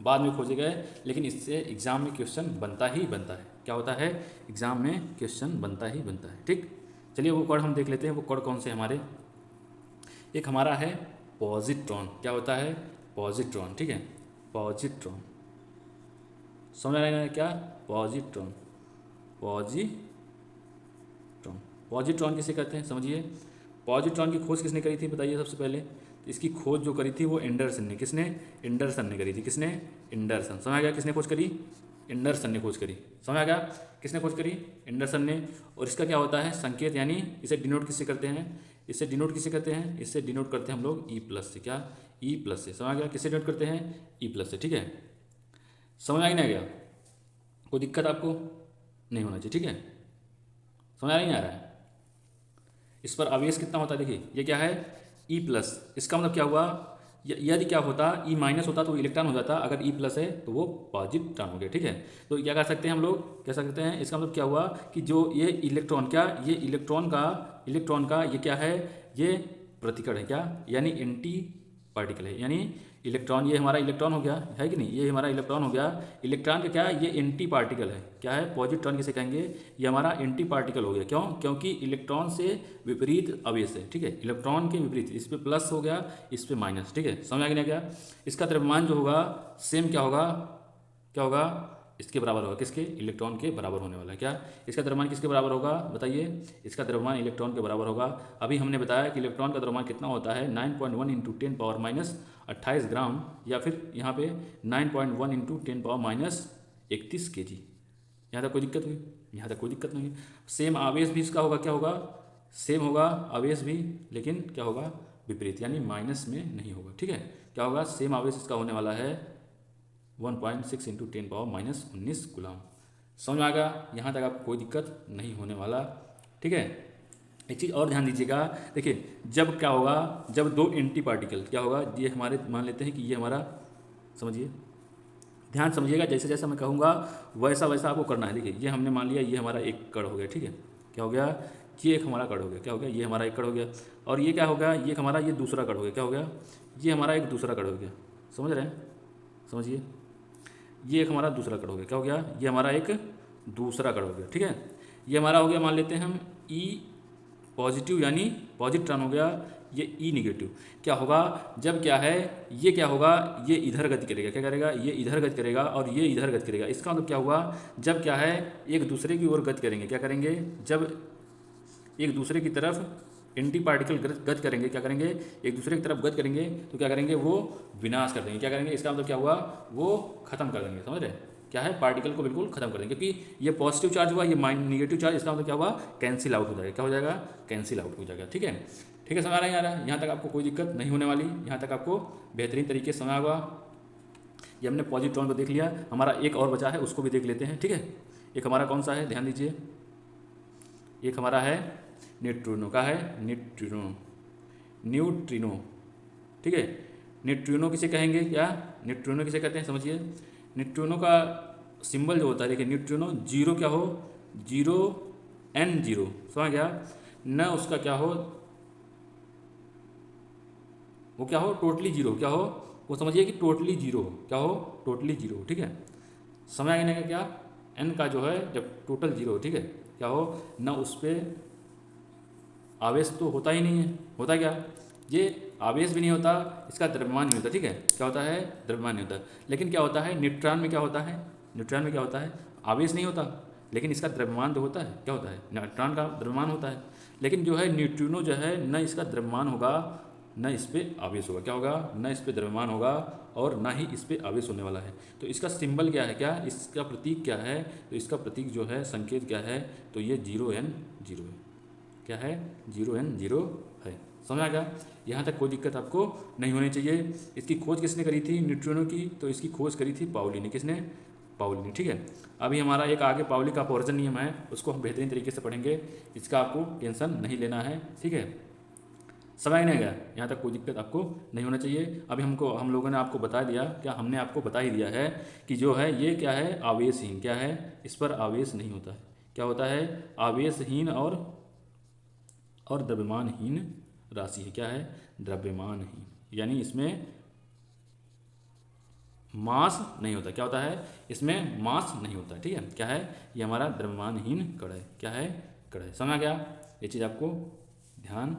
बाद में खोजे गए, लेकिन इससे एग्जाम में क्वेश्चन बनता ही बनता है। क्या होता है? एग्जाम में क्वेश्चन बनता ही बनता है। ठीक, चलिए वो कण हम देख लेते हैं। वो कण कौन से हमारे? एक हमारा है पॉजिट्रॉन। क्या होता है? पॉजिट्रॉन। ठीक है, पॉजिट्रॉन। समझ आ रहा है क्या? Positron, positron. पॉजिट्रॉन किसे कहते हैं समझिए। पॉजिट्रॉन की खोज किसने करी थी बताइए सबसे पहले? तो इसकी खोज जो करी थी वो एंडरसन ने। किसने? एंडरसन ने करी थी। किसने? एंडरसन। समझ आ गया? किसने खोज करी? एंडरसन ने खोज करी। समझ आ गया? किसने खोज करी? एंडरसन ने। और इसका क्या होता है? संकेत, यानी इसे डिनोट किससे करते हैं? इसे डिनोट किससे करते हैं? इससे डिनोट करते हैं हम लोग E+ से। क्या? E+ से। समझ आ गया? किससे डिनोट करते हैं? E+ से। ठीक है, समझ आ गया? कोई दिक्कत आपको नहीं होना चाहिए। ठीक है, समझ आ नहीं आ रहा है? इस पर आवेश कितना होता है? देखिए ये क्या है? E+। इसका मतलब क्या हुआ? यदि क्या होता, E- होता तो इलेक्ट्रॉन हो जाता। अगर E+ है तो वो पॉजिट्रॉन हो गया। ठीक है, तो क्या कर सकते हैं हम लोग? कह सकते हैं इसका मतलब क्या हुआ कि जो ये इलेक्ट्रॉन, क्या? ये इलेक्ट्रॉन का ये क्या है? ये प्रतिकण है। क्या? यानी एंटी पार्टिकल है। यानी इलेक्ट्रॉन, ये हमारा इलेक्ट्रॉन हो गया, है कि नहीं? ये हमारा इलेक्ट्रॉन हो गया। इलेक्ट्रॉन का क्या? ये एंटी पार्टिकल है। क्या है? पॉजिट्रॉन किसे कहेंगे? ये हमारा एंटी पार्टिकल हो गया। क्यों? क्योंकि इलेक्ट्रॉन से विपरीत आवेश है। ठीक है, इलेक्ट्रॉन के विपरीत, इस पे प्लस हो गया, इस पे माइनस। ठीक है, समझ आ गया क्या? इसका द्रव्यमान जो होगा सेम क्या होगा? क्या होगा? इसके बराबर होगा। किसके? इलेक्ट्रॉन के बराबर होने वाला है। क्या? इसका द्रव्यमान किसके बराबर होगा बताइए? इसका द्रव्यमान इलेक्ट्रॉन के बराबर होगा। अभी हमने बताया कि इलेक्ट्रॉन का द्रव्यमान कितना होता है? 9.1 इंटू 10⁻⁻28 ग्राम, या फिर यहाँ पे 9.1 इंटू 10⁻⁻31 kg। यहाँ तक कोई दिक्कत हुई? यहाँ तक कोई दिक्कत नहीं है। सेम आवेश भी इसका होगा। क्या होगा? सेम होगा आवेश भी, लेकिन क्या होगा? विपरीत, यानी माइनस में नहीं होगा। ठीक है, क्या होगा? सेम आवेश इसका होने वाला है 1.6 इंटू 10⁻⁻19 गुलाम। समझ में आ गया? यहाँ तक आपको कोई दिक्कत नहीं होने वाला। ठीक है, एक चीज़ और ध्यान दीजिएगा। देखिए जब क्या होगा, जब दो एंटी पार्टिकल, क्या होगा? ये हमारे, मान लेते हैं कि ये हमारा, समझिए, ध्यान समझिएगा, जैसे जैसे मैं कहूँगा वैसा वैसा आपको करना है। देखिए ये हमने मान लिया ये हमारा एक कण हो गया। ठीक है, क्या हो गया? ये एक हमारा कण हो गया। क्या हो गया? ये हमारा एक कण हो गया। और ये क्या हो गया? ये हमारा ये दूसरा कण हो गया। क्या हो गया? ये हमारा एक दूसरा कण हो गया। समझ रहे हैं? समझिए, ये एक हमारा दूसरा कण हो गया। क्या हो गया? ये हमारा एक दूसरा कण हो गया। ठीक है, ये हमारा हो गया, मान लेते हैं हम पॉजिटिव यानी पॉजिट्रॉन हो गया, ये ई निगेटिव। क्या होगा जब क्या है, ये क्या होगा, ये इधर गति करेगा, क्या करेगा, ये इधर गति करेगा और ये इधर गति करेगा। इसका मतलब क्या हुआ, जब क्या है एक दूसरे की ओर गति करेंगे, क्या करेंगे, जब एक दूसरे की तरफ एंटी पार्टिकल गति करेंगे, क्या करेंगे, एक दूसरे की तरफ गति करेंगे तो क्या करेंगे, वो विनाश कर देंगे। क्या करेंगे, इसका मतलब क्या हुआ, वो खत्म कर देंगे। समझ रहे, क्या है, पार्टिकल को बिल्कुल खत्म कर देंगे, क्योंकि ये पॉजिटिव चार्ज हुआ, ये निगेटिव चार्ज, इसका मतलब क्या हुआ, कैंसिल आउट हो जाएगा। क्या हो जाएगा, कैंसिल आउट हो जाएगा। ठीक है, ठीक है, समझ आ रहा है, यहाँ तक आपको कोई दिक्कत नहीं होने वाली, यहाँ तक आपको बेहतरीन तरीके से समझ होगा। ये हमने पॉजिट्रॉन को देख लिया, हमारा एक और बचा है, उसको भी देख लेते हैं। ठीक है, एक हमारा कौन सा है, ध्यान दीजिए, एक हमारा है न्यूट्रिनो का है, न्यूट्रिनो। ठीक है, न्यूट्रिनो किसे कहेंगे, क्या न्यूट्रिनो किसे कहते हैं, समझिए। न्यूट्रिनो का सिंबल जो होता है, देखिए न्यूट्रिनो जीरो क्या हो, जीरो N0, समझ गया न, उसका क्या हो, वो क्या हो, टोटली जीरो, क्या हो, वो समझिए कि टोटली जीरो, क्या हो, टोटली जीरो। ठीक है, समय आने का क्या, एन का जो है जब टोटल जीरो, ठीक है, क्या हो न, उस पर आवेश तो होता ही नहीं है, होता क्या, ये आवेश भी नहीं होता, इसका द्रव्यमान नहीं होता। ठीक है, क्या होता है, द्रव्यमान नहीं होता। लेकिन क्या होता है, न्यूट्रॉन में क्या होता है, न्यूट्रॉन में क्या होता है, आवेश नहीं होता, लेकिन इसका द्रव्यमान तो होता है। क्या होता है, न्यूट्रॉन का द्रव्यमान होता है। लेकिन जो है न्यूट्रिनो जो है, न इसका द्रव्यमान होगा न इस पर आवेश होगा, क्या होगा, न इस पर द्रव्यमान होगा और ना ही इस पर आवेश होने वाला है। तो इसका सिंबल क्या है, क्या इसका प्रतीक क्या है, तो इसका प्रतीक जो है, संकेत क्या है, तो ये 0N0 है। क्या है, 0N0 है। समझ आ गया, यहाँ तक कोई दिक्कत आपको नहीं होनी चाहिए। इसकी खोज किसने करी थी, न्यूट्रिनो की, तो इसकी खोज करी थी पाउली ने। किसने, पाउली ने। ठीक है, अभी हमारा एक आगे पाउली का अपवर्जन नियम है, उसको हम बेहतरीन तरीके से पढ़ेंगे, इसका आपको टेंशन नहीं लेना है। ठीक है, समझ नहीं गया, यहाँ तक कोई दिक्कत आपको नहीं होना चाहिए। अभी हम लोगों ने आपको बता दिया, क्या हमने आपको बता ही दिया है कि जो है ये क्या है, आवेशहीन, क्या है, इस पर आवेश नहीं होता है। क्या होता है, आवेशहीन और द्रव्यमानहीन राशि है। क्या है, द्रव्यमानहीन, यानी इसमें मास नहीं होता। क्या होता है, इसमें मास नहीं होता। ठीक है, क्या है, ये हमारा द्रव्यमानहीन कण है। क्या है, कण है। समझ आ गया, ये चीज़ आपको ध्यान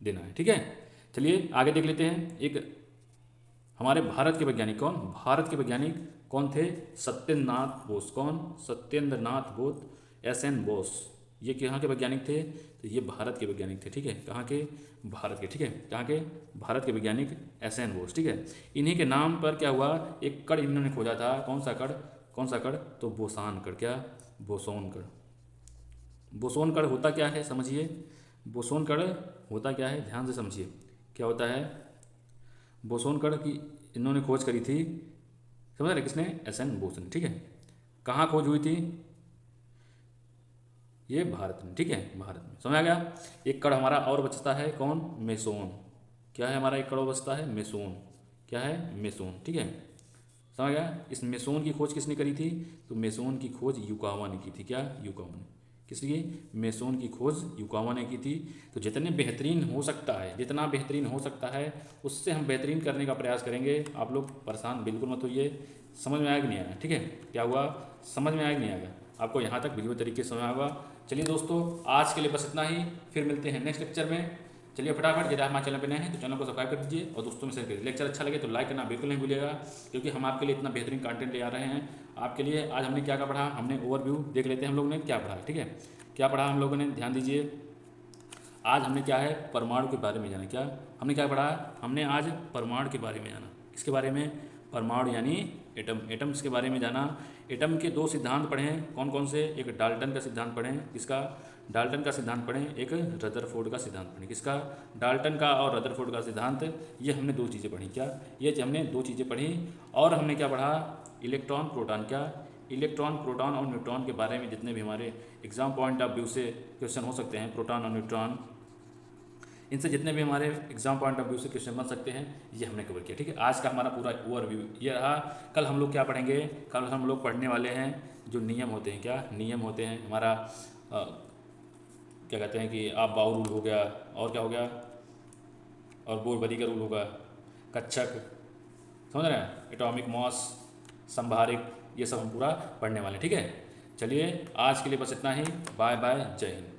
देना है। ठीक है, चलिए आगे देख लेते हैं। एक हमारे भारत के वैज्ञानिक कौन, भारत के वैज्ञानिक कौन थे, सत्येंद्रनाथ बोस। कौन, सत्येंद्रनाथ बोस, SN बोस। ये कहाँ के वैज्ञानिक थे, तो ये भारत के वैज्ञानिक थे। ठीक है, कहाँ के, भारत के। ठीक है, कहाँ के, भारत के वैज्ञानिक SN बोस। ठीक है, इन्हीं के नाम पर क्या हुआ, एक कण इन्होंने खोजा था। कौन सा कण, कौन सा कण, तो बोसॉन कण। क्या, बोसॉन कण। बोसॉन कण होता क्या है, समझिए, बोसॉन कण होता क्या है, ध्यान से समझिए। क्या होता है, बोसॉन कण की इन्होंने खोज करी थी, समझ रहे, किसने, SN बोस ने। ठीक है, कहाँ खोज हुई थी, ये भारत में। ठीक है, भारत में। समझ आ गया। एक कण हमारा और बचता है, कौन, मेसोन। क्या है हमारा एक कण बचता है, मेसोन। क्या है, मेसोन। ठीक है, समझ गया। इस मेसोन की खोज किसने करी थी, तो मेसोन की खोज युकावा ने की थी। क्या, युकावा ने, किसकी, मेसोन की खोज युकावा ने की थी। तो जितने बेहतरीन हो सकता है, जितना बेहतरीन हो सकता है उससे हम बेहतरीन करने का प्रयास करेंगे। आप लोग परेशान बिल्कुल मत होइए। समझ में आया कि नहीं आया, ठीक है, क्या हुआ, समझ में आया कि नहीं आएगा, आपको यहाँ तक वीडियो तरीके से समझ आएगा। चलिए दोस्तों, आज के लिए बस इतना ही, फिर मिलते हैं नेक्स्ट लेक्चर में। चलिए फटाफट, यदि आप हमारे चैनल पर नए हैं तो चैनल को सब्सक्राइब कर दीजिए और दोस्तों में शेयर करिए। लेक्चर अच्छा लगे तो लाइक करना बिल्कुल नहीं भूलिएगा, क्योंकि हम आपके लिए इतना बेहतरीन कंटेंट ले आ रहे हैं आपके लिए। आज हमने क्या क्या पढ़ा, हमने ओवरव्यू देख लेते हैं हम लोगों ने क्या पढ़ा। ठीक है, क्या पढ़ा हम लोगों ने, ध्यान दीजिए। आज हमने क्या है, परमाणु के बारे में जाना। क्या हमने क्या पढ़ा, हमने आज परमाणु के बारे में जाना। किसके बारे में, परमाणु यानी एटम, एटम्स के बारे में जाना। एटम के दो सिद्धांत पढ़े हैं, कौन कौन से, एक डाल्टन का सिद्धांत पढ़ें, किसका, डाल्टन का सिद्धांत पढ़ें, एक रदरफोर्ड का सिद्धांत पढ़ें। किसका, डाल्टन का और रदरफोर्ड का सिद्धांत। ये हमने दो चीज़ें पढ़ी। क्या, ये हमने दो चीज़ें पढ़ी। और हमने क्या पढ़ा, इलेक्ट्रॉन प्रोटॉन। क्या, इलेक्ट्रॉन प्रोटॉन और न्यूट्रॉन के बारे में जितने भी हमारे एग्जाम पॉइंट ऑफ व्यू से क्वेश्चन हो सकते हैं, प्रोटॉन और न्यूट्रॉन, इनसे जितने भी हमारे एग्जाम पॉइंट ऑफ व्यू से क्वेश्चन बन सकते हैं, ये हमने कवर किया। ठीक है, आज का हमारा पूरा ओवरव्यू ये रहा। कल हम लोग क्या पढ़ेंगे, कल हम लोग पढ़ने वाले हैं जो नियम होते हैं। क्या नियम होते हैं हमारा, क्या कहते हैं कि आप बाउ रूल हो गया, और क्या हो गया, और बोरबरी का रूल होगा, कच्छक, समझ रहे हैं, एटॉमिक मॉस, संभारिक, ये सब हम पूरा पढ़ने वाले हैं। ठीक है, चलिए आज के लिए बस इतना ही। बाय बाय, जय हिंद।